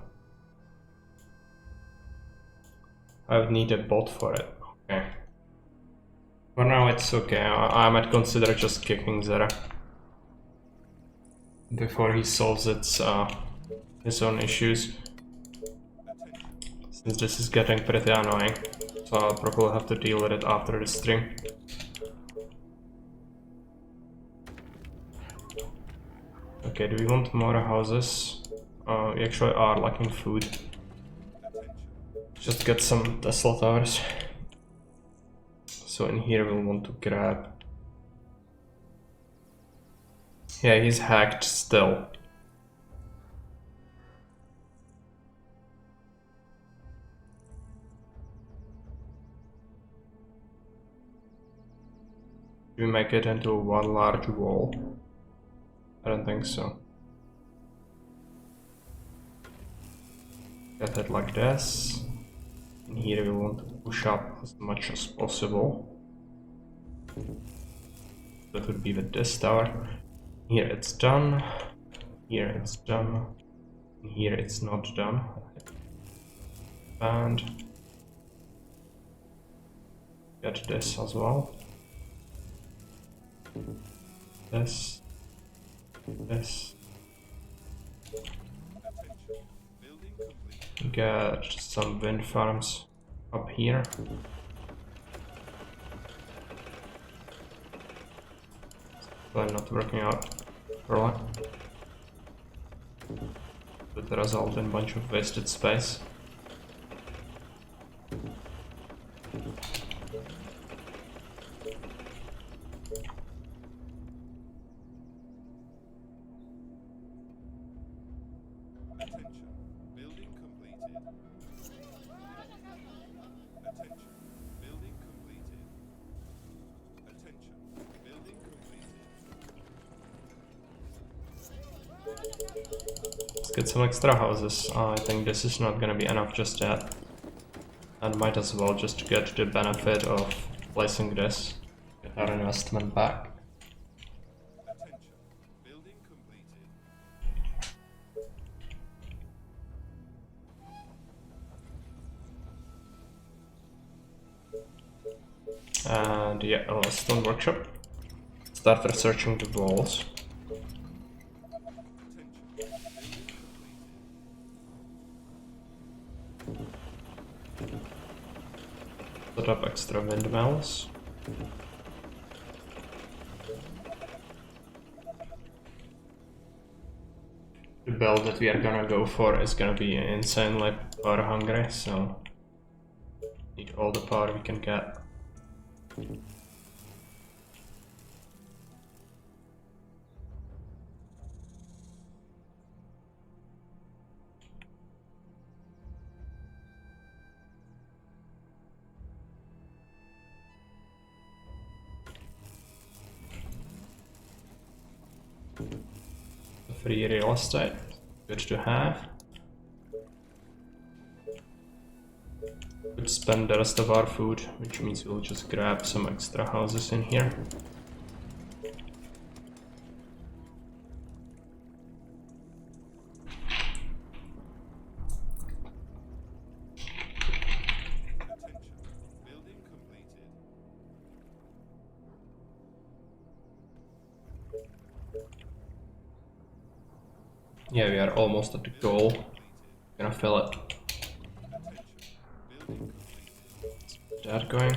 I would need a bot for it. Okay. For now it's okay. I might consider just kicking Zera before he solves his own issues. Since this is getting pretty annoying. So I'll probably have to deal with it after the stream. Okay, do we want more houses? We actually are lacking food. Just get some Tesla towers. So in here we'll want to grab... Yeah, he's hacked still. Do we make it into one large wall? I don't think so. Get it like this. And here we want to push up as much as possible. That would be with this tower. Here it's done. Here it's done. Here it's not done. And get this as well. This. This. Get some wind farms up here. But not working out for a lot. Would result in a bunch of wasted space. Let's get some extra houses. I think this is not gonna be enough just yet. And might as well just get the benefit of placing this. Get our investment back. And yeah, a stone workshop. Start researching the walls. Set up extra windmills. The build that we are gonna go for is gonna be insanely power hungry, so need all the power we can get. Free real estate, good to have. Could spend the rest of our food, which means we'll just grab some extra houses in here. Yeah, we are almost at the goal. Gonna fill it. Let's get that going.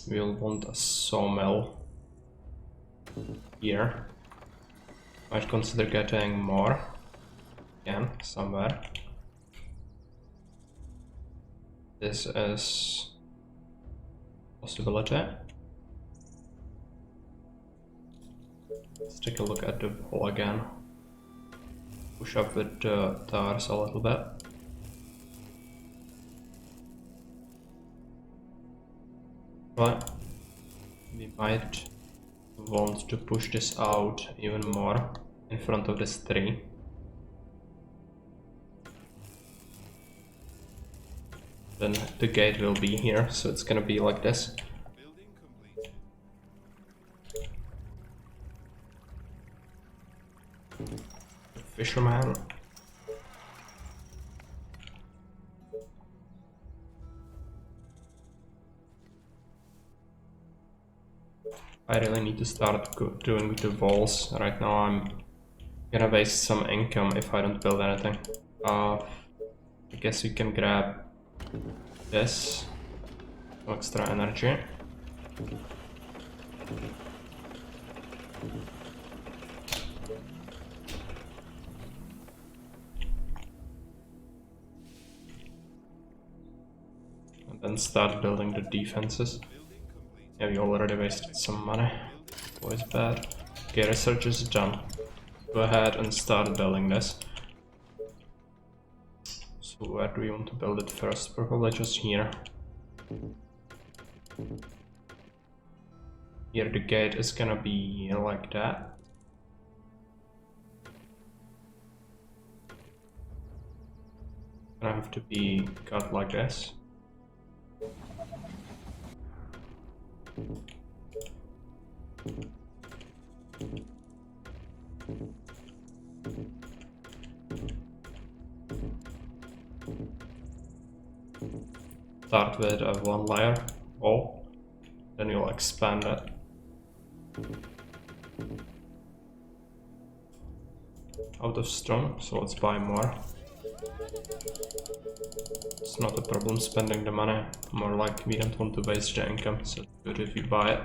We'll want a sawmill here. Might consider getting more again somewhere. This is possibility. Let's take a look at the wall again. Push up with the towers a little bit. But we might want to push this out even more in front of this tree. Then the gate will be here, so it's gonna be like this. Building completed. Fisherman. I really need to start doing the walls. Right now I'm gonna waste some income if I don't build anything. I guess we can grab this. Extra energy. And then start building the defenses. Yeah, we already wasted some money. Always bad. Okay, research is done. Go ahead and start building this. So where do we want to build it first? Probably just here. Here the gate is gonna be like that. Gonna have to be cut like this. Start with a one layer wall, then you'll expand it. Out of stone, so let's buy more. It's not a problem spending the money, more like we don't want to waste the income, so it's good if we buy it.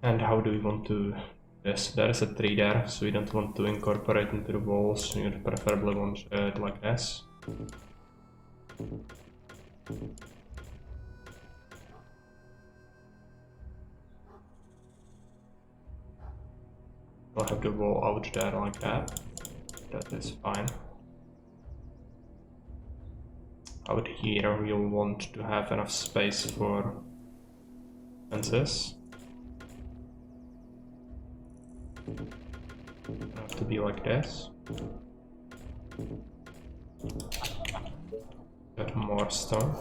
And how do we want to do this? There is a tree there, so we don't want to incorporate into the walls, we would preferably want it like this. We'll have the wall out there like that. That is fine. Out here we'll want to have enough space for fences. Have to be like this. Get more stone.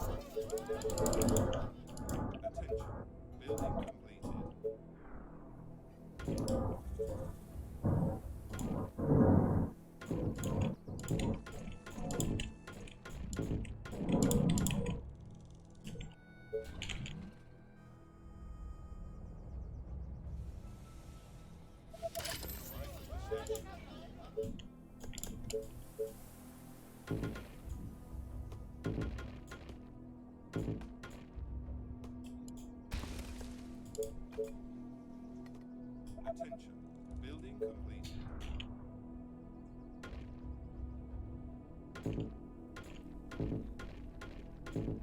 Attention. Building completed. Attention. Building completed.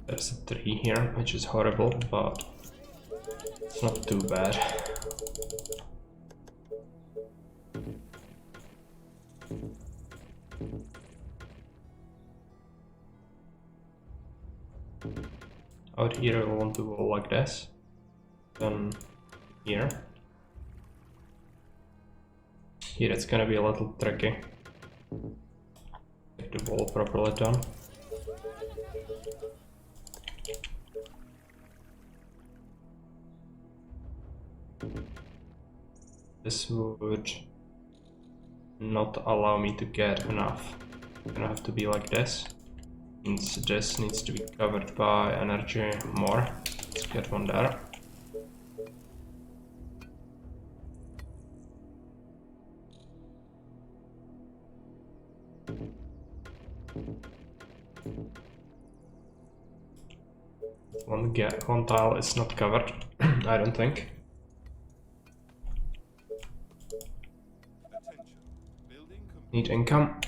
There's a tree here, which is horrible, but it's not too bad. Out here I want to go like this, then here. Here it's gonna be a little tricky. Get the wall properly done. This would not allow me to get enough. It's gonna have to be like this. Means this needs to be covered by energy more. Let's get one there. One tile is not covered, I don't think. Attention. Building complete. Need income.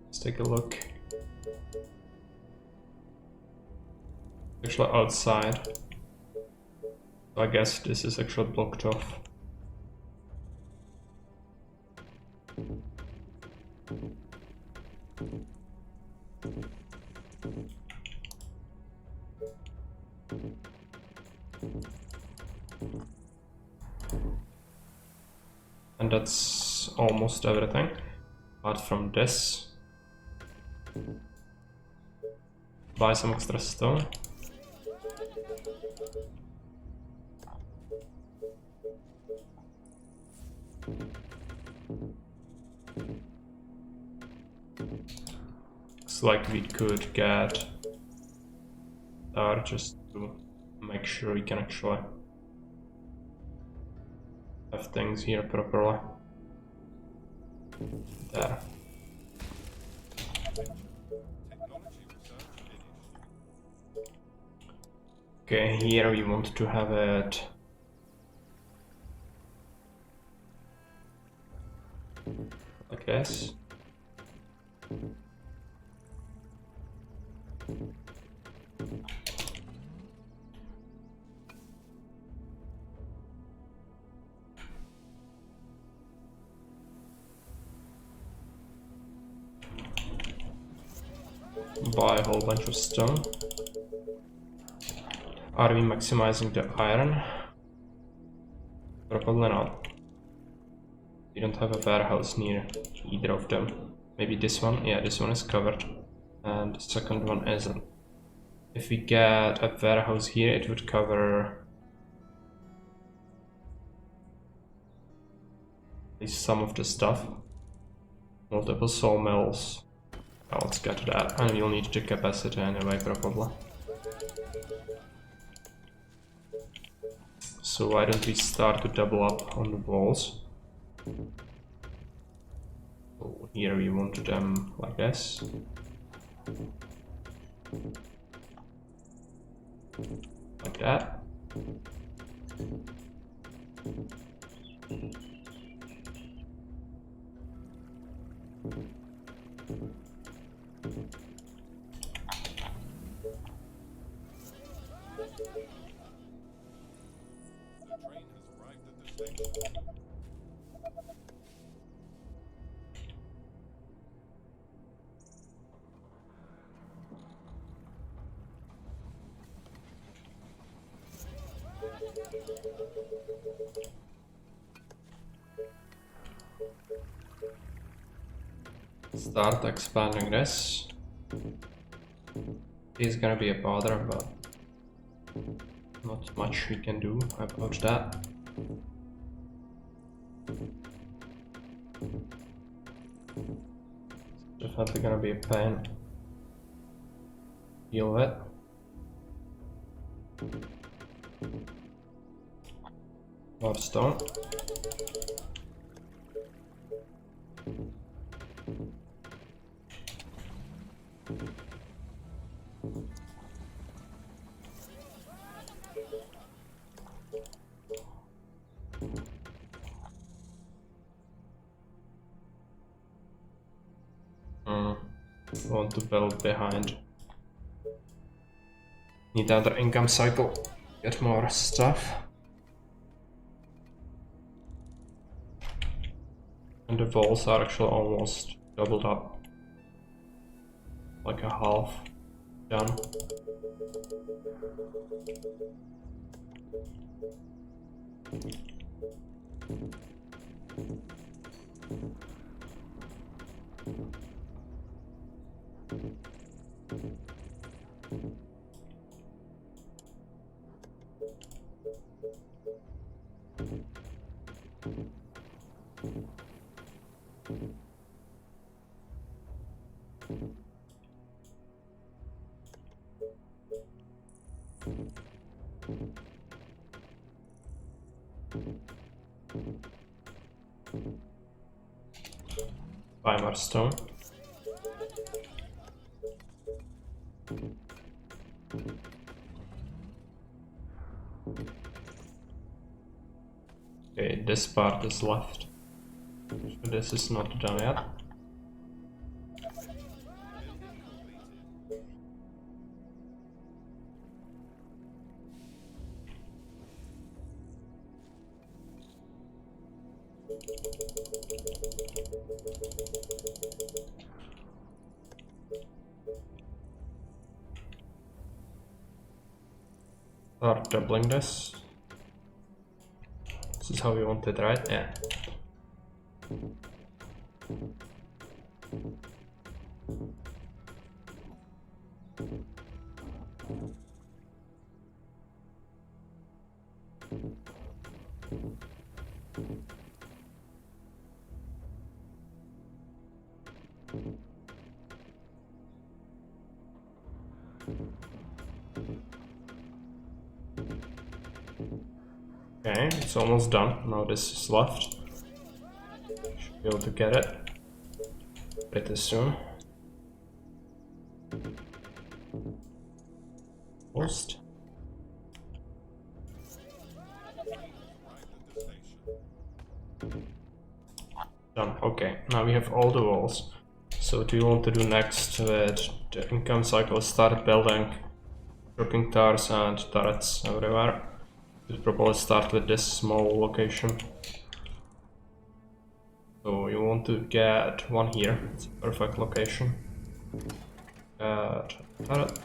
Let's take a look. Actually outside. So I guess this is actually blocked off. And that's almost everything, apart from this. Buy some extra stone. Looks like we could get just to make sure we can actually have things here properly. There. Technology research finished. Okay, here we want to have it like this. Buy a whole bunch of stone. Are we maximizing the iron? Probably not. We don't have a warehouse near either of them. Maybe this one? Yeah, this one is covered. And the second one isn't. If we get a warehouse here, it would cover at least some of the stuff. Multiple sawmills. Well, let's get to that. And we'll need the capacity anyway, probably. So why don't we start to double up on the walls? So here we want them like this. Like that. The train has arrived at the station. Start expanding this. It's gonna be a bother, but not much we can do about that. Definitely gonna be a pain. Deal with it. More stone. Want to build behind. Need another income cycle. Get more stuff. And the walls are actually almost doubled up. Like a half done. Buy more stone. Okay, this part is left. So this is not done yet. Start doubling this. This is how we want it, right? Yeah. Okay, it's almost done. Now this is left. Should be able to get it pretty soon. Almost. Done. Okay, now we have all the walls. So what we want to do next with the income cycle, start building shocking towers and turrets everywhere. We'll probably start with this small location. So you want to get one here, it's a perfect location. Get a turret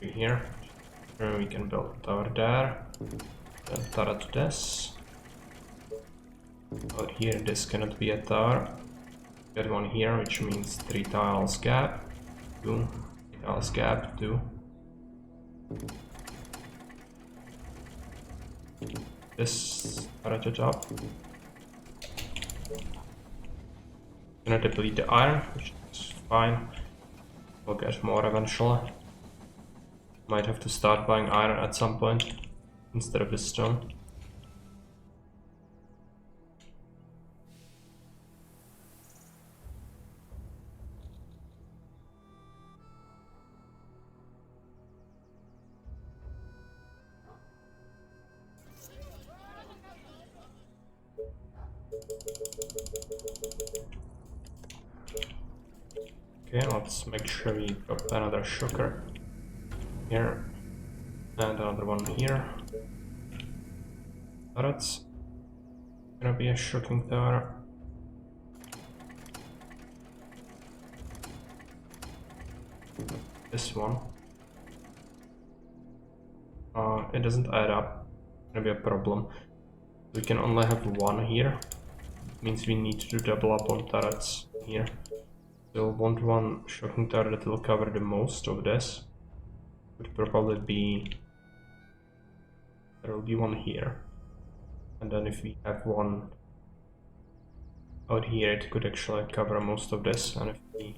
here, and we can build a tower there, then turret to this. Out here this cannot be a tower. Get one here, which means 3 tiles gap, 2 tiles gap, 2. This turret it up. Gonna deplete the iron, which is fine. We'll get more eventually. Might have to start buying iron at some point instead of the stone. Okay, let's make sure we drop another shocker here and another one here. Turrets. Gonna be a shocking tower. This one. It doesn't add up. Gonna be a problem. We can only have one here. Means we need to double up on turrets here. So want one shocking tower that will cover the most of this. Would probably be, there will be one here, and then if we have one out here, it could actually cover most of this. And if we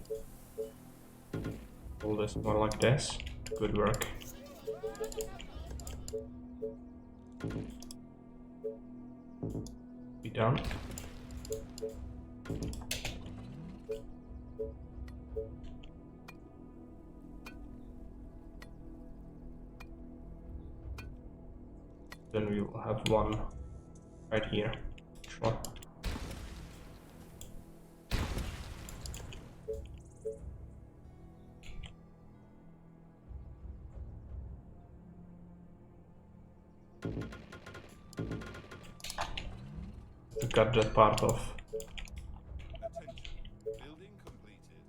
pull this more like this, it could work. Be done. Then we will have one right here. Sure. To cut that part off. Attention. Building completed.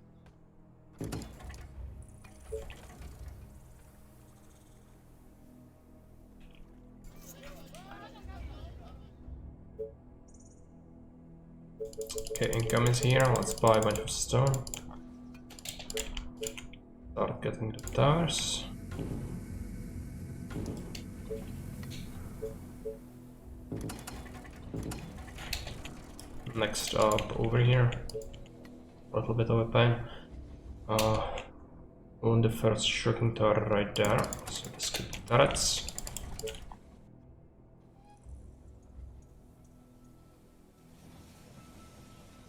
Okay, income is here. Let's buy a bunch of stone. Start getting the towers. Next up, over here. A little bit of a pain. On the first shocking tower right there. So this could be turrets.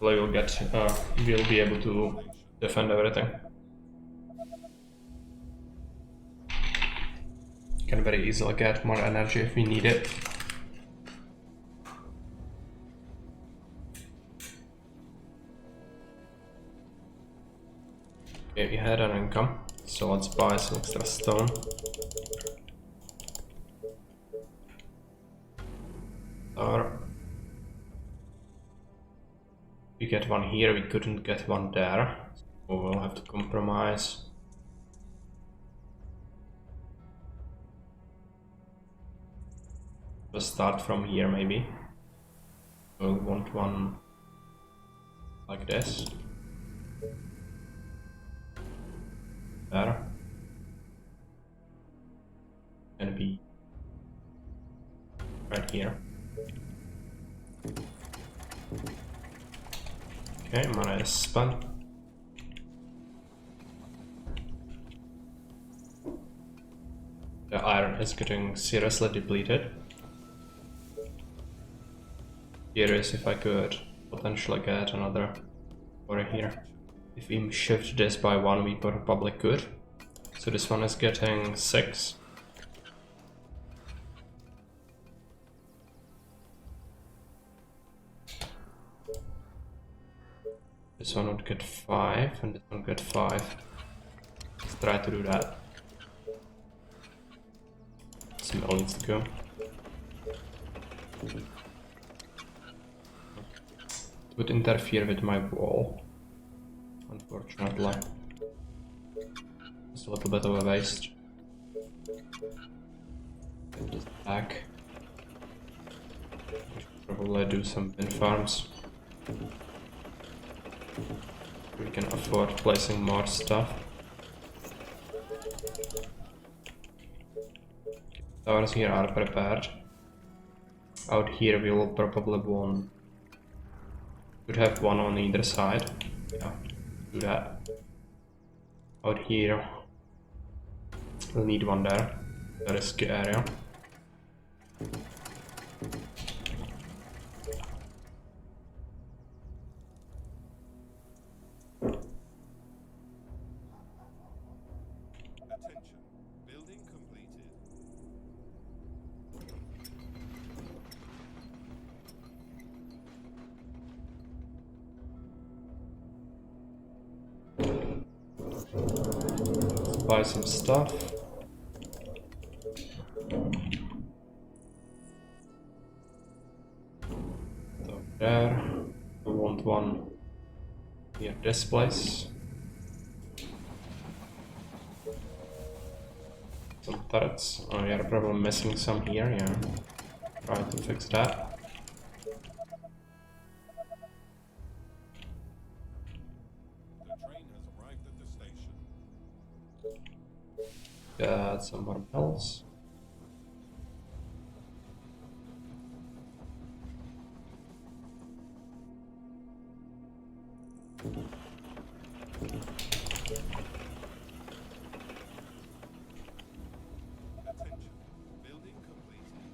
we'll get, we'll be able to defend everything. Can very easily get more energy if we need it. Okay, we had an income, so let's buy some extra stone. Or we get one here, we couldn't get one there, so we'll have to compromise. We'll start from here maybe. We'll want one like this. There. Gonna be right here. Okay, mana is spent. The iron is getting seriously depleted. Curious if I could potentially get another over here. If we shift this by 1, we probably could. So this one is getting 6. This one would get 5, and this one get 5. Let's try to do that. Smell needs to go. It would interfere with my wall, unfortunately. It's a little bit of a waste. Get this back. We should probably do some wind farms. We can afford placing more stuff. Towers here are prepared. Out here we will probably want. Could have one on either side. Yeah, do that. Out here, we'll need one there. The risky area. Attention. Building completed. Buy some stuff. So there. We want one near this place. Some turrets. Oh, we are probably missing some here, yeah. Try to fix that. The train has arrived at the station. Got some more bells. Attention. Building completed.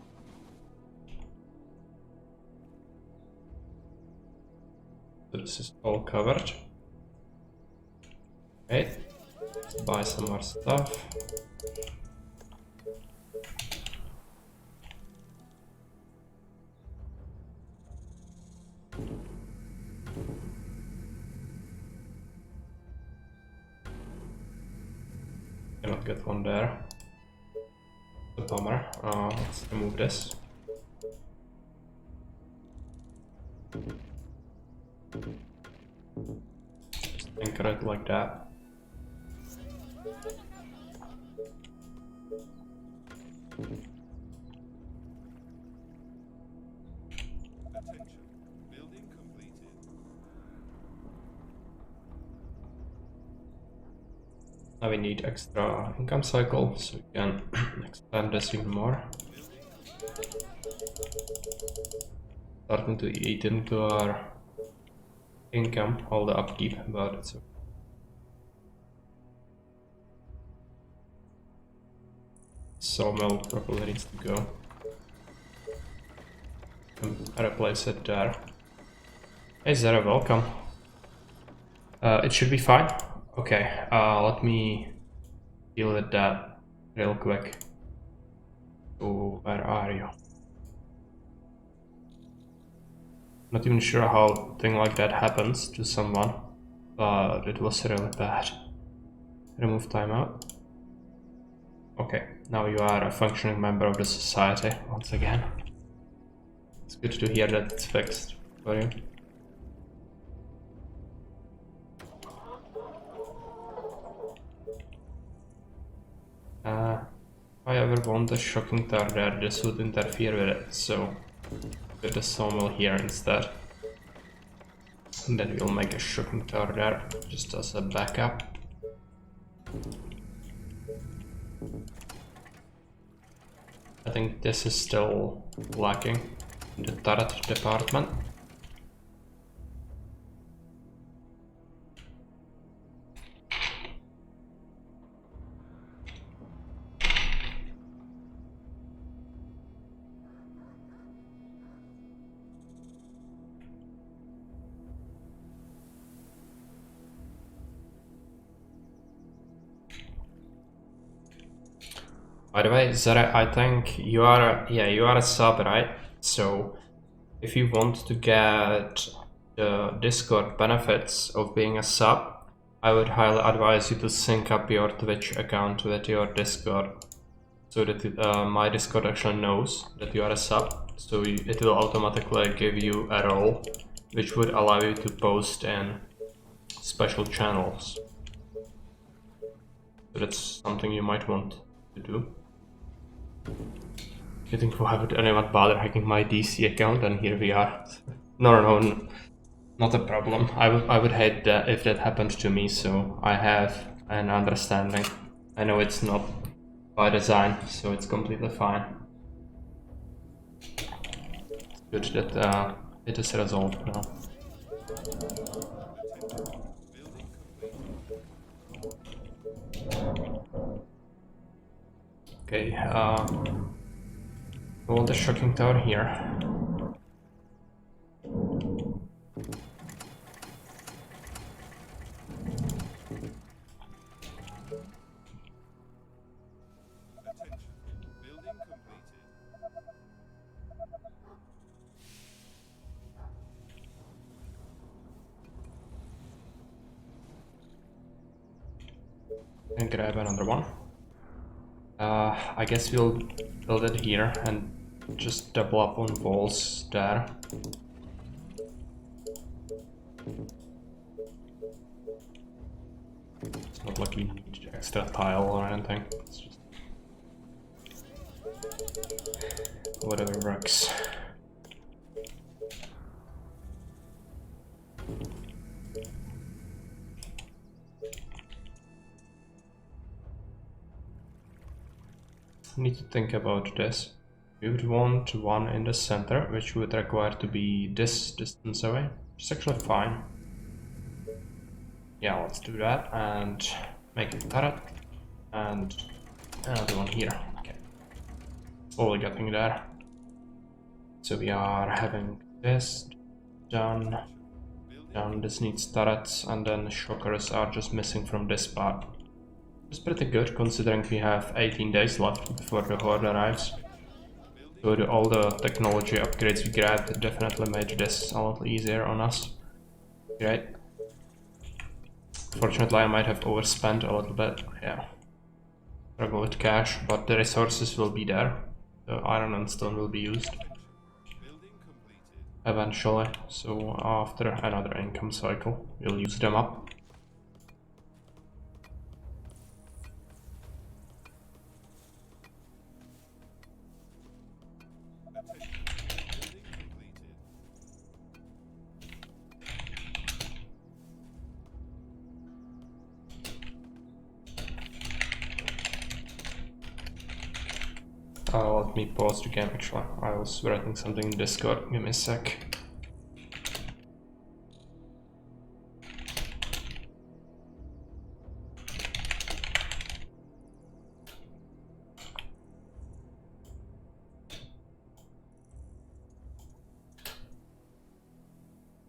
So this is all covered. Okay, let's buy some more stuff. Cannot get one there. The bummer. Let's remove this. Just anchor it like that. Attention. Building completed. Now we need extra income cycle, so we can expand this even more. Starting to eat into our income, all the upkeep about it. So sawmill probably needs to go. Replace it there. Hey Zara, welcome. It should be fine. Okay, let me deal with that real quick. So, where are you? Not even sure how a thing like that happens to someone, but it was really bad. Remove timeout. Okay, now you are a functioning member of the society once again. It's good to hear that it's fixed for you. If I ever want a shocking tower there, this would interfere with it, so with the sawmill here instead. And then we'll make a shocking tower there, just as a backup. I think this is still lacking in the turret department. By the way, Zara, I think you are a sub, right? So if you want to get the Discord benefits of being a sub, I would highly advise you to sync up your Twitch account with your Discord, so that my Discord actually knows that you are a sub, so it will automatically give you a role, which would allow you to post in special channels. So that's something you might want to do. You think, why would anyone bother hacking my DC account? And here we are. No, not a problem. I would hate that if that happened to me, so I have an understanding. I know it's not by design, so it's completely fine. It's good that it is resolved now. Okay, well, the shocking tower here. Attention. Building completed. And grab another one. I guess we'll build it here and just double up on walls there. It's not like we need extra tile or anything. It's just whatever works. Need to think about this. We would want one in the center, which would require to be this distance away, which is actually fine. Yeah, let's do that and make it turret, and another one here. Okay, slowly getting there. So we are having this done. This needs turrets, and then the shockers are just missing from this part. It's pretty good considering we have 18 days left before the Horde arrives. So all the technology upgrades we grabbed definitely made this a lot easier on us. Great. Fortunately, I might have overspent a little bit. Yeah. Struggle with cash, but the resources will be there. The iron and stone will be used eventually. So after another income cycle, we'll use them up. Let me pause the game actually. I was writing something in Discord. Give me a sec.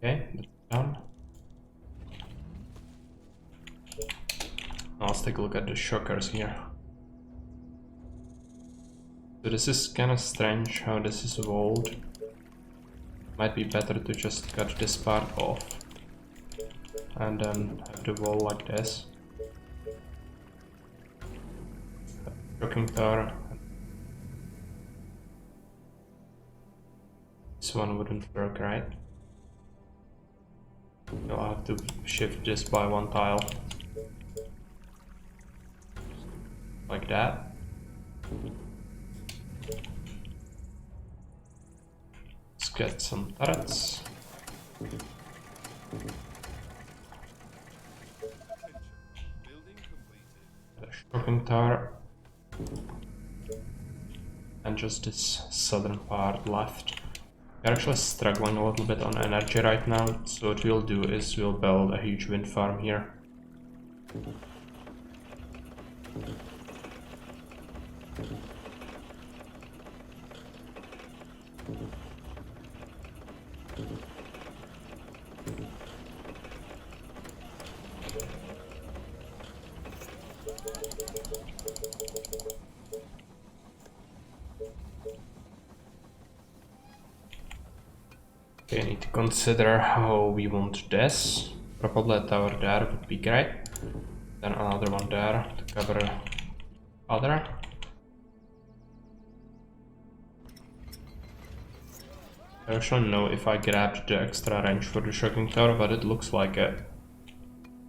Okay, that's done. Now let's take a look at the shockers here. So this is kind of strange how this is walled. Might be better to just cut this part off and then have the wall like this. Shocking tower. This one wouldn't work, right? I'll have to shift this by one tile. Like that. Let's get some turrets. Attention. Building completed. A shocking tower. And just this southern part left. We're actually struggling a little bit on energy right now, so what we'll do is we'll build a huge wind farm here. Okay, I need to consider how we want this. Probably a tower there would be great. Then another one there to cover other. I don't actually know if I grabbed the extra range for the shocking tower, but it looks like it.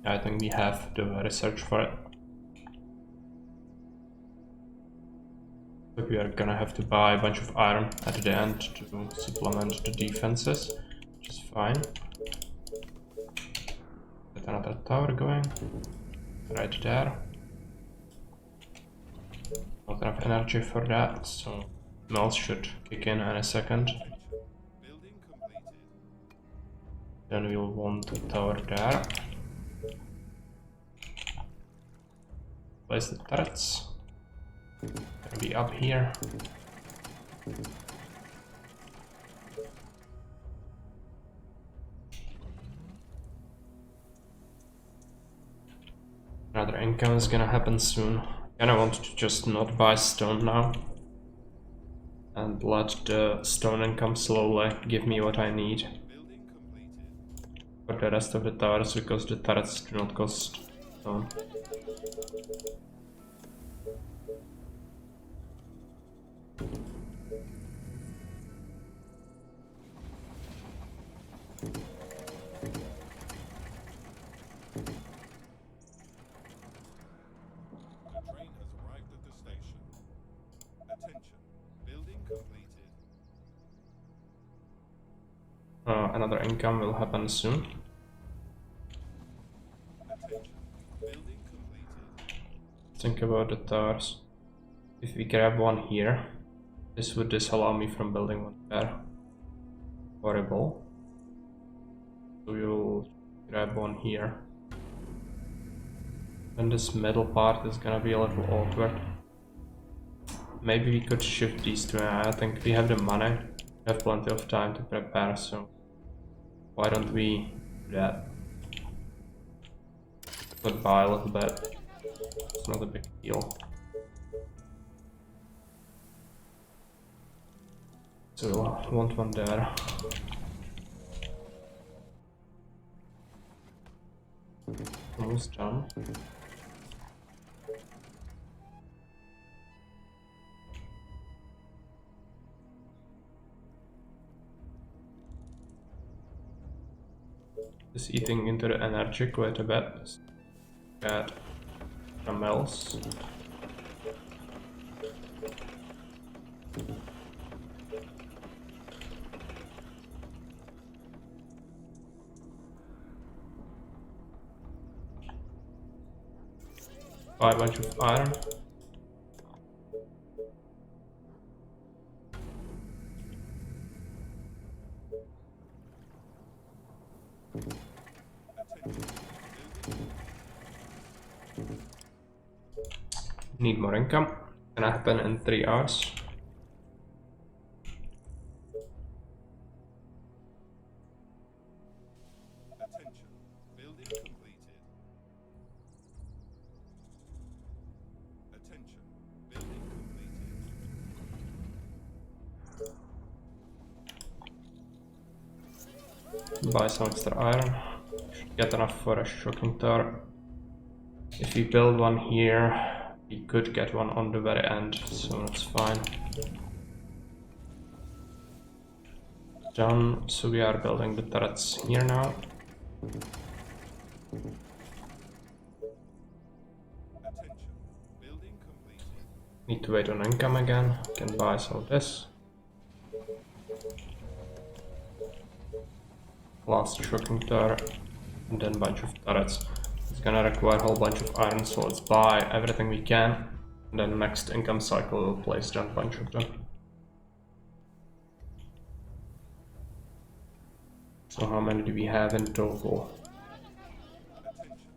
I think we have the research for it. But we are gonna have to buy a bunch of iron at the end to supplement the defenses, which is fine. Get another tower going right there. Not enough energy for that, so Mel's should kick in a second. Building completed. Then we'll want a tower there. Place the turrets. Gonna be up here. Another income is gonna happen soon. And I want to just not buy stone now. And let the stone income slowly give me what I need Building completed. for the rest of the towers, because the turrets do not cost stone. The train has arrived at the station. Attention. Building completed. Another income will happen soon. Attention. Building completed. Think about the towers. If we grab one here, this would disallow me from building one there. Horrible. So we will grab one here. And this middle part is gonna be a little awkward. Maybe we could shift these two. I think we have the money. We have plenty of time to prepare, so why don't we do that? Could buy a little bit. It's not a big deal. So I want one there. Almost done. Just eating into the energy quite a bit. Got camels. Buy a bunch of iron. Need more income. Gonna happen in 3 hours. buy some extra iron. Should get enough for a shocking tower. If we build one here, we could get one on the very end, so that's fine. Done, so we are building the turrets here now. Attention. Building completed. Need to wait on income again. Can buy some of this. Last shocking turret, and then bunch of turrets. It's gonna require a whole bunch of iron, so let's buy everything we can. And then next income cycle we'll place down a bunch of them. So how many do we have in total? Attention.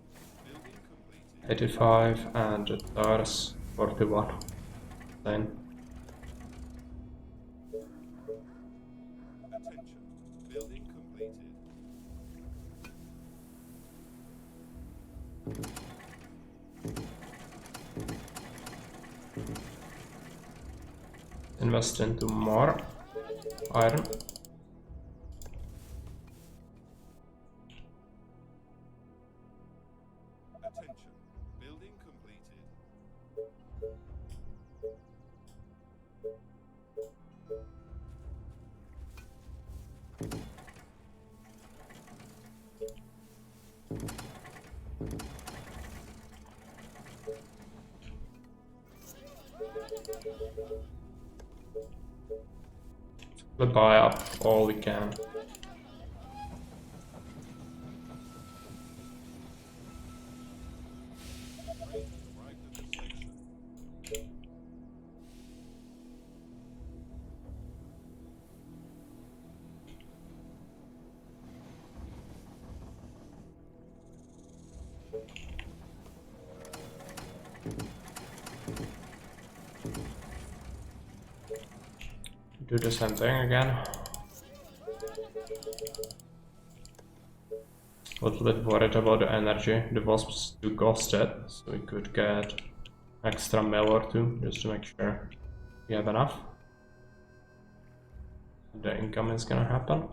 Building completed. 85 and the turrets 41. Then Attention. Building completed. invest into more iron. Attention. Building completed. We'll buy up all we can. Train has arrived at the station. Do the same thing again. A little bit worried about the energy. The wasps do cost it, so we could get extra mill or two just to make sure we have enough. The income is gonna happen.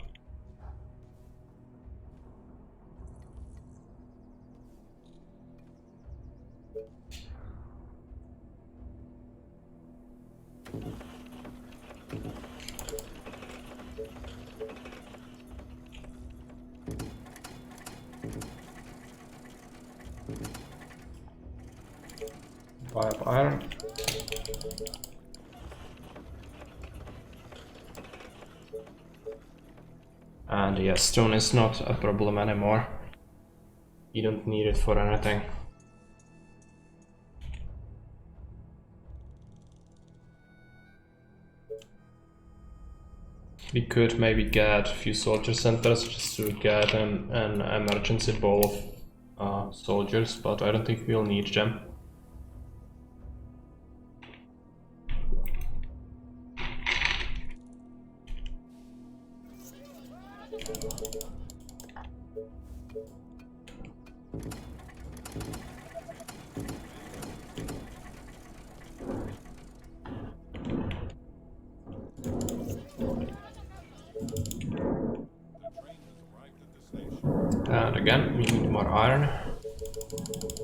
Buy up iron. And yeah, stone is not a problem anymore. You don't need it for anything. We could maybe get a few soldier centers just to get an emergency ball of soldiers, but I don't think we'll need them. And again, we need more iron.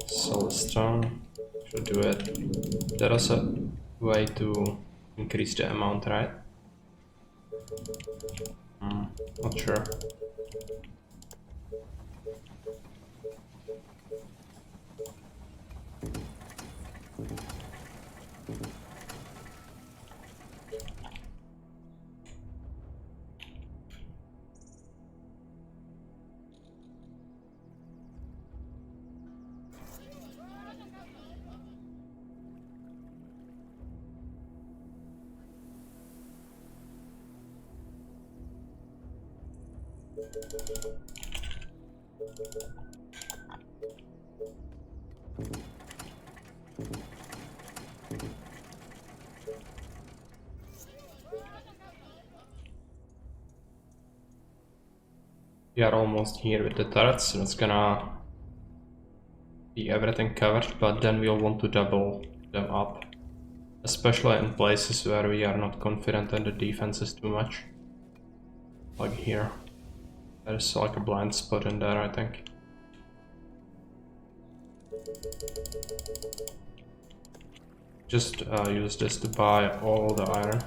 Solid stone should do it. There is a way to increase the amount, right? Not sure. We are almost here with the turrets, so it's gonna be everything covered, but then we'll want to double them up. Especially in places where we are not confident in the defenses too much. Like here. There's like a blind spot in there, I think. Just use this to buy all the iron.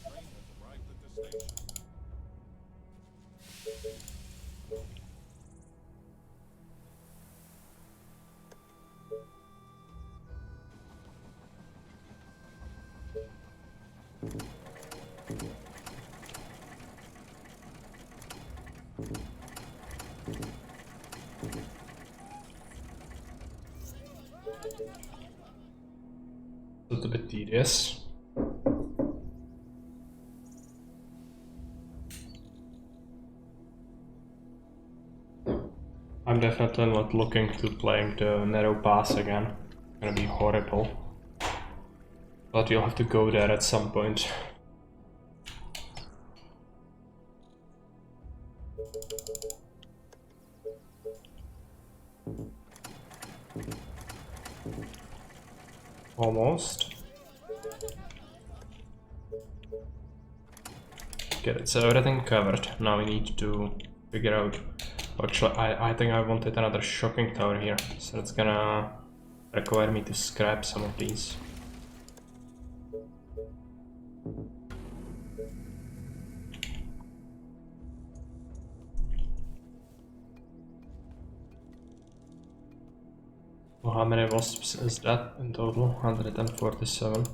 Train has arrived at the station. It's a bit tedious. I'm definitely not looking to playing the narrow pass again. It's gonna be horrible. But you'll have to go there at some point. Almost. Get it, so everything covered. Now we need to figure out. Actually, I think I wanted another shocking tower here, so it's gonna require me to scrap some of these. Well, how many wasps is that in total? 147.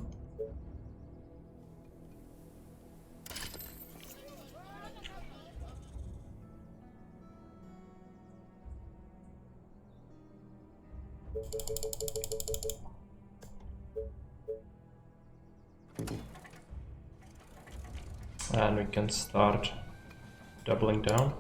And we can start doubling down.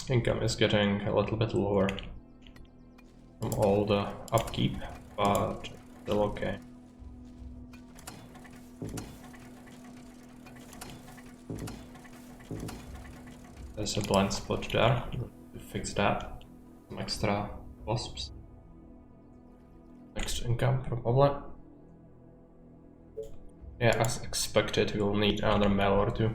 Income is getting a little bit lower from all the upkeep, but still okay. There's a blind spot there. To fix that. Some extra wasps. Extra income probably. Yeah, as expected, we'll need another mel or two.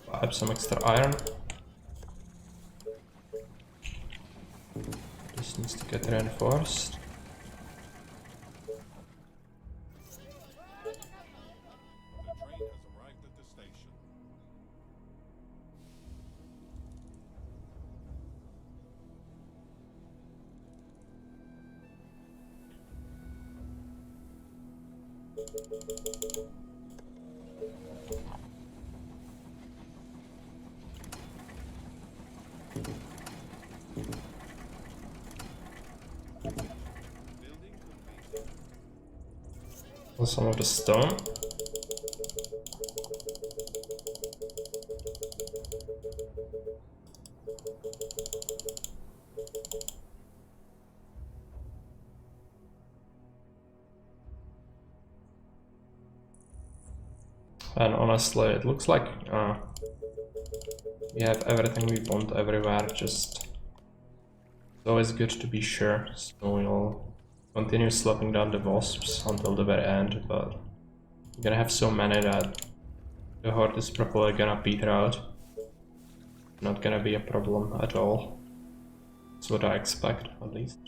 Buy up some extra iron. This needs to get reinforced. The train has arrived at the station. Building completed. Some of the stone. And honestly, it looks like we have everything we want everywhere, just it's always good to be sure. So we'll continue slapping down the wasps until the very end, but we're gonna have so many that the horde is probably gonna peter out. not gonna be a problem at all. That's what I expect, at least.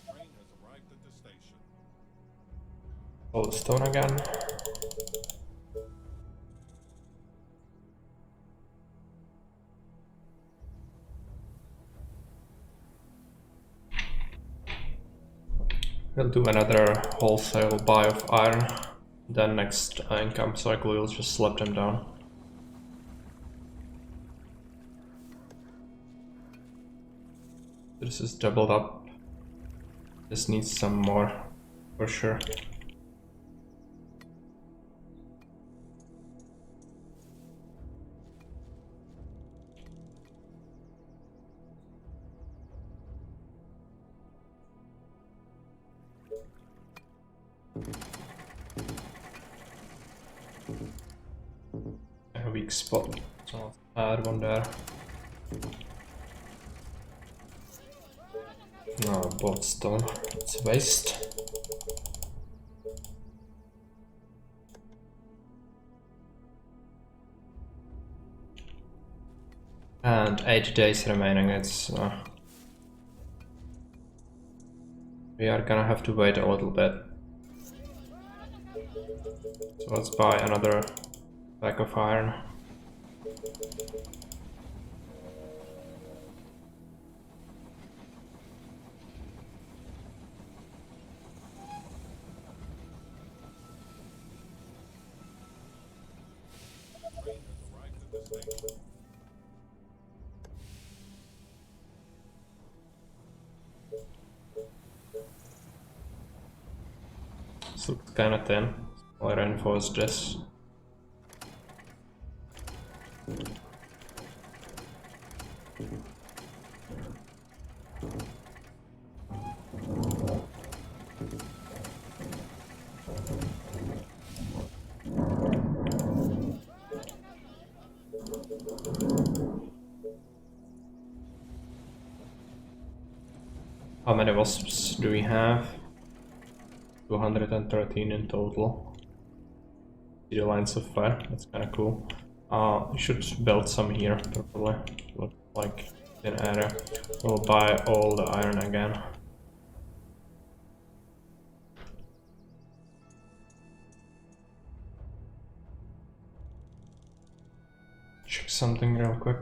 Train has arrived at the station. Old stone again. We'll do another wholesale buy of iron. Then next income cycle we'll just slap them down. This is doubled up. This needs some more, for sure. A weak spot, so I'll add one there. No, both stone, it's waste. And 8 days remaining, it's... we are gonna have to wait a little bit. So let's buy another pack of iron. Train has arrived at the station. This looks kinda thin. I'll reinforce this. How many wasps do we have? 213 in total. See the lines of fire, that's kinda cool. We should build some here, probably. Look like an area. We'll buy all the iron again. Check something real quick.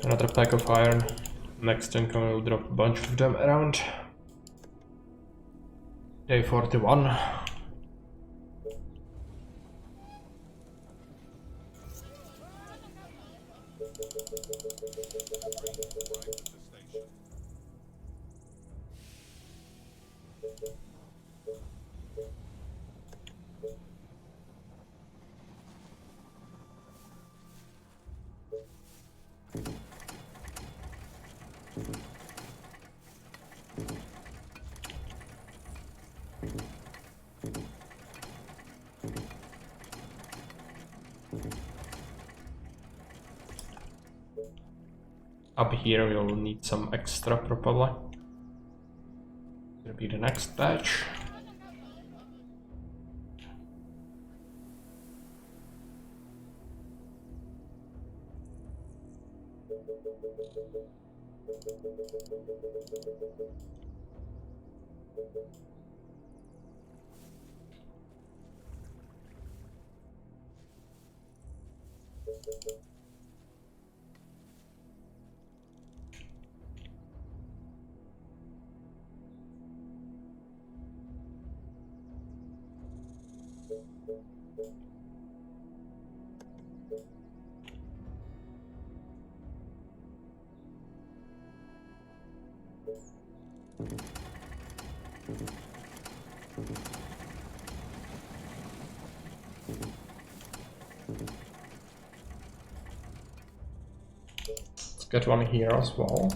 Another pack of iron. Next income will drop a bunch of them around. Day 41. Up here we will need some extra probably. Will be the next batch. Let's get one here as well.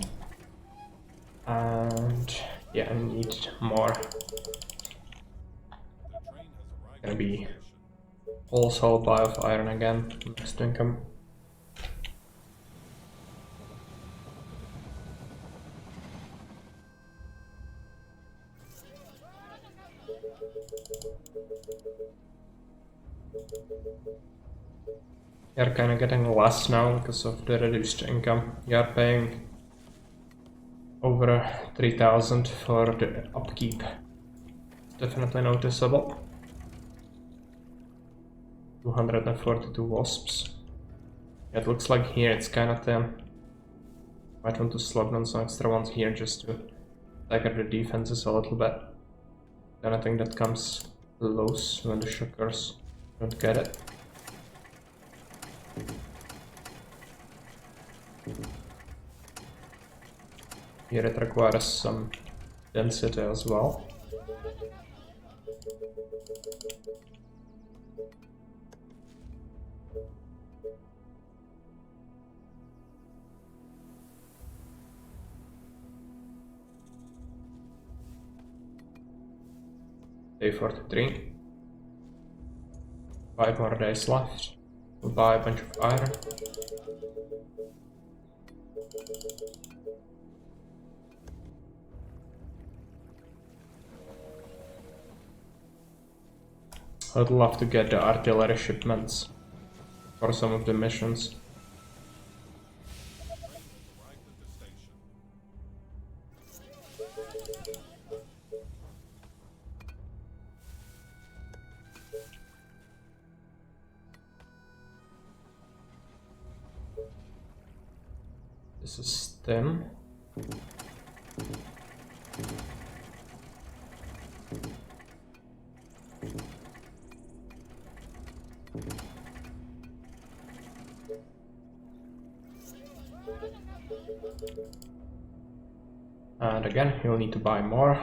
And yeah, I need more. The train has arrived Gonna at be the station. wholesale buy of iron again. Next income. You're kinda getting less now because of the reduced income. You're paying over 3,000 for the upkeep. It's definitely noticeable. 242 wasps. It looks like here it's kinda thin. Might want to slug on some extra ones here just to stagger the defenses a little bit. Then I think that comes close when the shockers don't get it. Here it requires some density as well. Day 43. 5 more days left. We'll buy a bunch of iron. I'd love to get the artillery shipments for some of the missions. Arrived at the station. This is thin. And again, you'll need to buy more.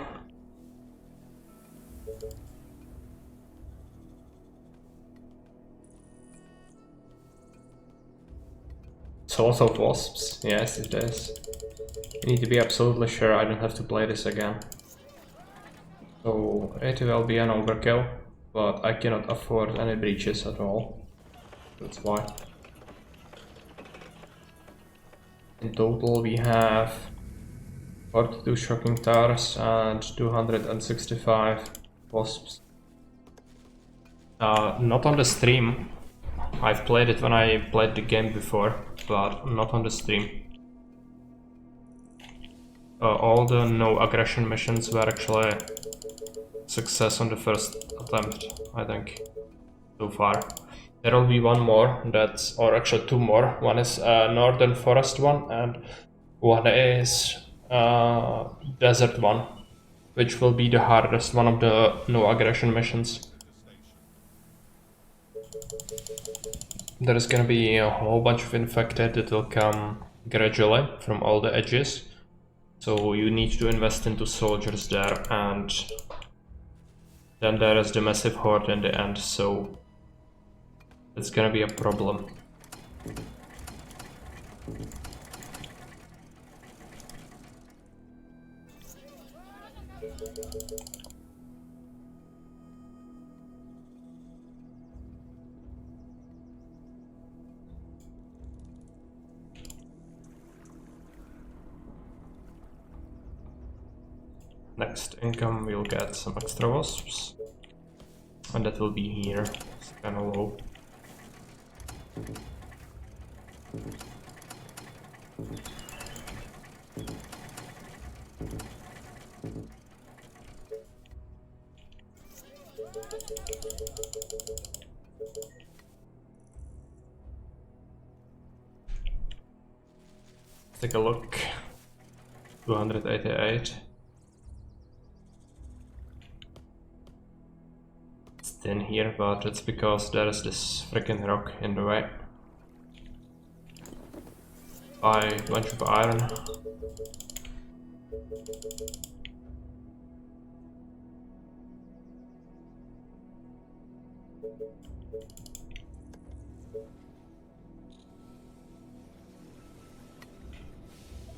It's a lot of wasps. Yes, it is. I need to be absolutely sure I don't have to play this again. So it will be an overkill, but I cannot afford any breaches at all. That's why. In total we have 42 shocking towers and 265 wasps. Not on the stream. I've played it when I played the game before, but not on the stream. All the no aggression missions were actually success on the first attempt, I think, so far. There will be one more, or actually two more. One is Northern Forest one, and one is Desert one, which will be the hardest one of the no aggression missions. There is gonna be a whole bunch of infected that will come gradually from all the edges. So you need to invest into soldiers there, and then there is the massive horde in the end, so it's gonna be a problem. Next income we'll get some extra wasps, and that will be here. It's kinda low. Let's take a look. 288. It's thin here, but it's because there is this freaking rock in the way. Buy a bunch of iron. The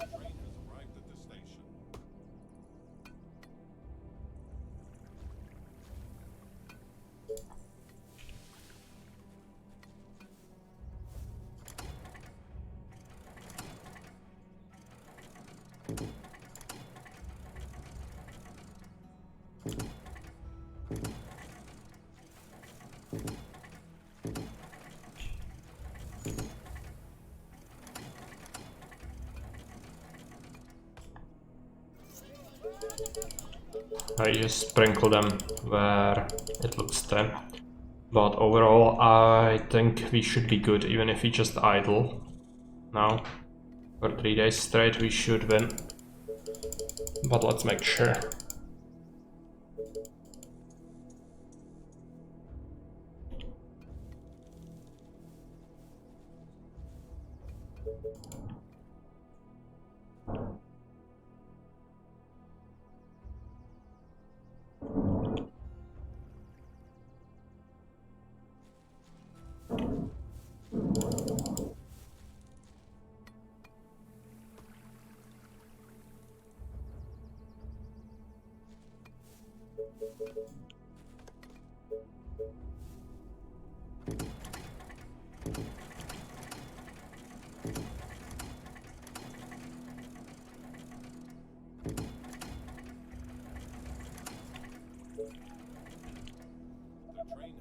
train has arrived at the station. I just sprinkle them where it looks thin. But overall, I think we should be good, even if we just idle now. For 3 days straight, we should win. But let's make sure.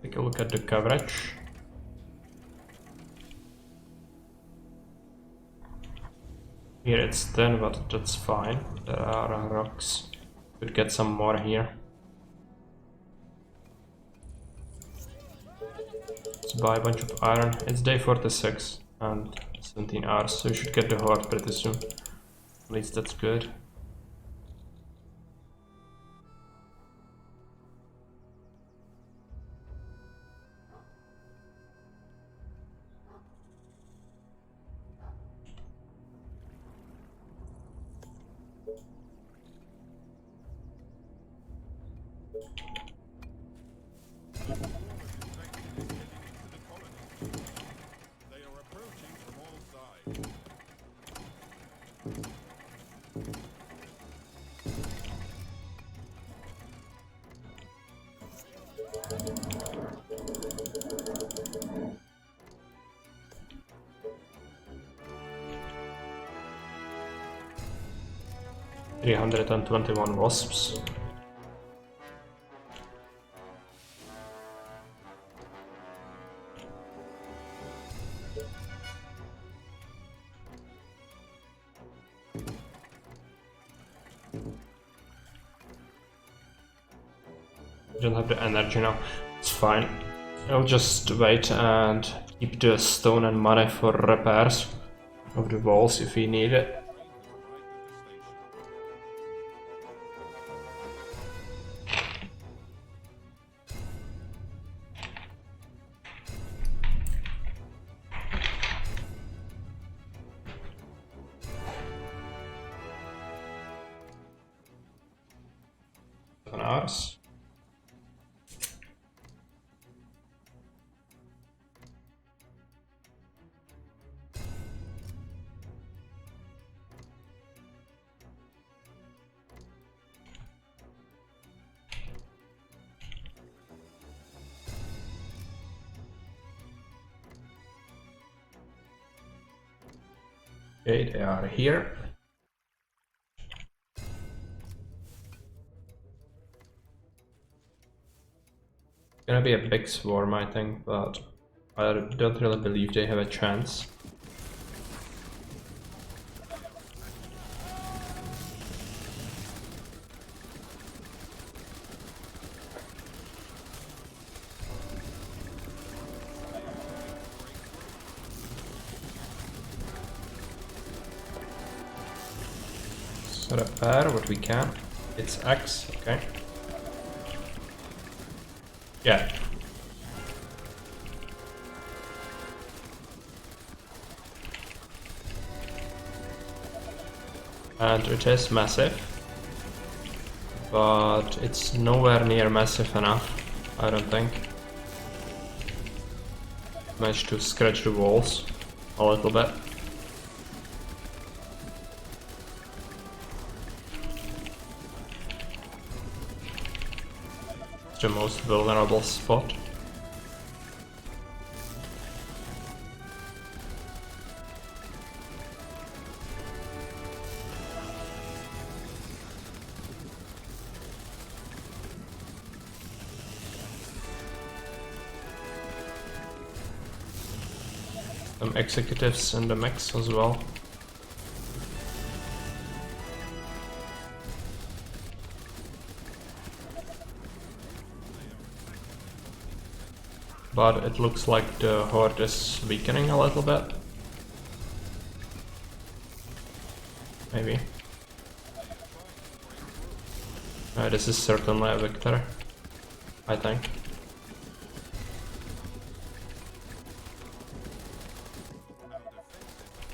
Take a look at the coverage. Here it's thin, but that's fine. There are rocks. Could get some more here. Let's buy a bunch of iron. It's day 46 and 17 hours, so we should get the horde pretty soon. At least that's good. They are approaching from all sides. $321 wasps. I don't have the energy now. It's fine. I'll just wait and keep the stone and money for repairs of the walls if we need it. Hours. Okay, they are here. Gonna be a big swarm, I think, but I don't really believe they have a chance. So repair what we can. It's X, okay. Yeah. And it is massive, but it's nowhere near massive enough, I don't think. Managed to scratch the walls a little bit. It's the most vulnerable spot. Some executives in the mix as well. But it looks like the horde is weakening a little bit. Maybe. This is certainly a victory, I think.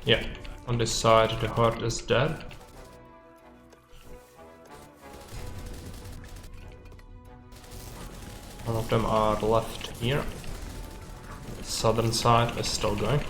Yeah, on this side the horde is dead. One of them are left here. The southern side is still going.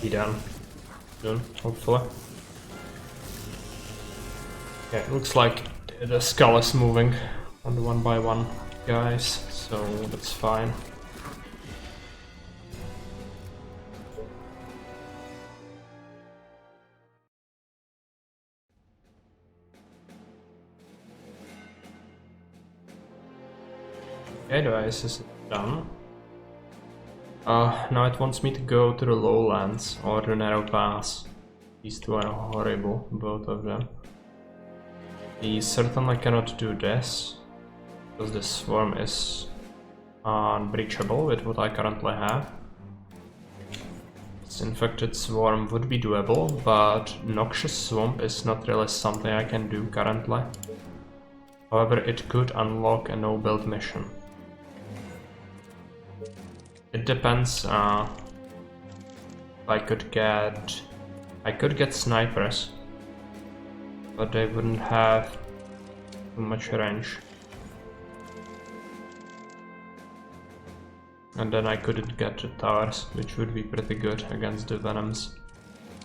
Be done soon, hopefully. Yeah, it looks like the skull is moving on the one by one guys, so that's fine. Okay, the ice is done. Now it wants me to go to the lowlands or the narrow pass. These two are horrible, both of them. We certainly cannot do this, because the swarm is unbreachable with what I currently have. This infected swarm would be doable, but Noxious Swamp is not really something I can do currently. However, it could unlock a no-build mission. It depends. I could get snipers, but they wouldn't have too much range, and then I couldn't get the towers, which would be pretty good against the venoms.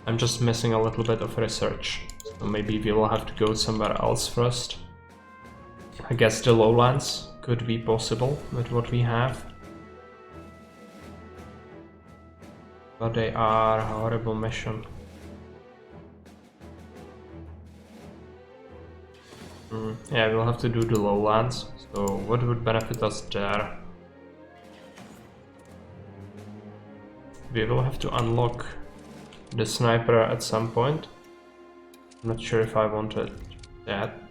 I'm just missing a little bit of research, so maybe we will have to go somewhere else first. I guess the lowlands could be possible with what we have. But they are a horrible mission. Yeah, we'll have to do the lowlands. So what would benefit us there? We will have to unlock the sniper at some point. I'm not sure if I wanted that.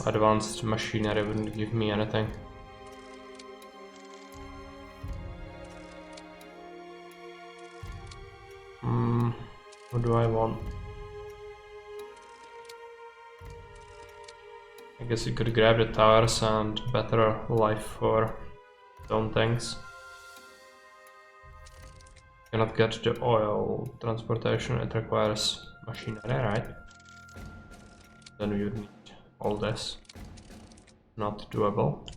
Advanced machinery wouldn't give me anything. What do I want? I guess you could grab the towers and better life for stone things. Cannot get the oil transportation, it requires machinery, right? Then we would need all this. Not doable.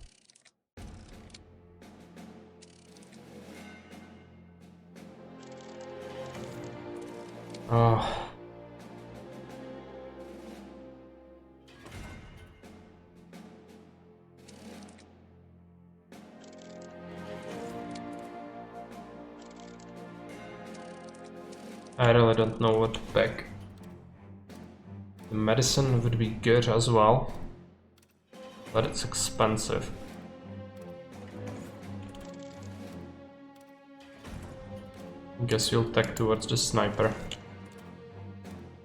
I really don't know what to pick. The medicine would be good as well, but it's expensive. Guess we'll take towards the sniper.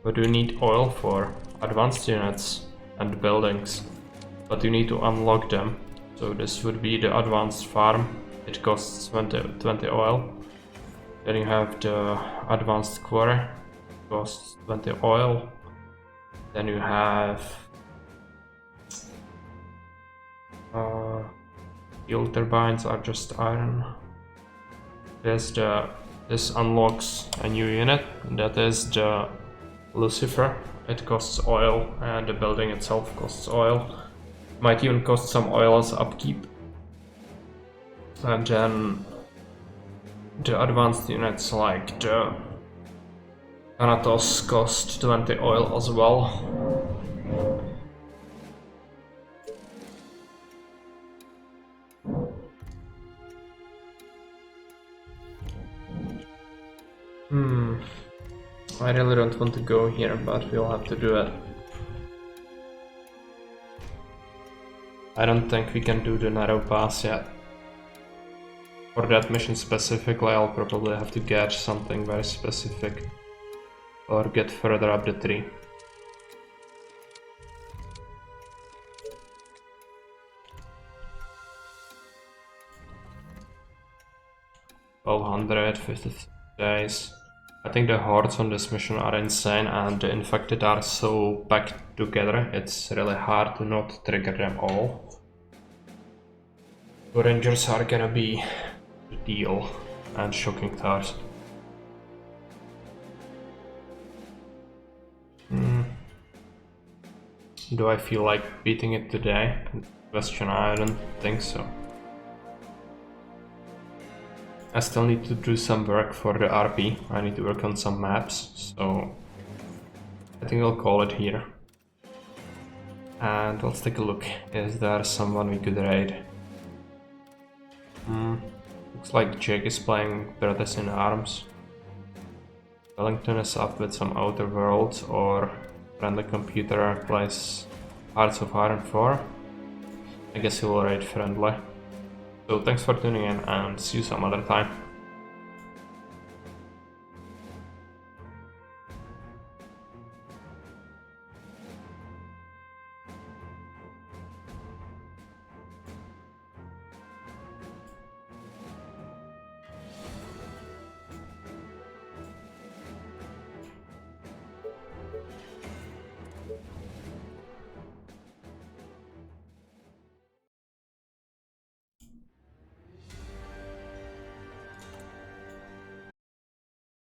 What do you need oil for? Advanced units and buildings. But you need to unlock them. So this would be the advanced farm. It costs 20 oil. Then you have the advanced quarry. Costs 20 oil. Then you have fuel turbines are just iron. This unlocks a new unit, that is the Lucifer. It costs oil and the building itself costs oil. Might even cost some oil as upkeep. And then the advanced units like the Thanatos cost 20 oil as well. I really don't want to go here, but we'll have to do it. I don't think we can do the narrow pass yet. For that mission specifically, I'll probably have to get something very specific or get further up the tree. 1250 days. I think the hordes on this mission are insane and the infected are so packed together, it's really hard to not trigger them all. The Rangers are gonna be the deal, and Shocking Tars. Do I feel like beating it today? Question, I don't think so. I still need to do some work for the RP. I need to work on some maps, so I think I'll call it here. And let's take a look. Is there someone we could raid? Looks like Jake is playing Brothers in Arms. Wellington is up with some Outer Worlds, or Friendly Computer plays Hearts of Iron 4. I guess he will raid Friendly. So thanks for tuning in and see you some other time.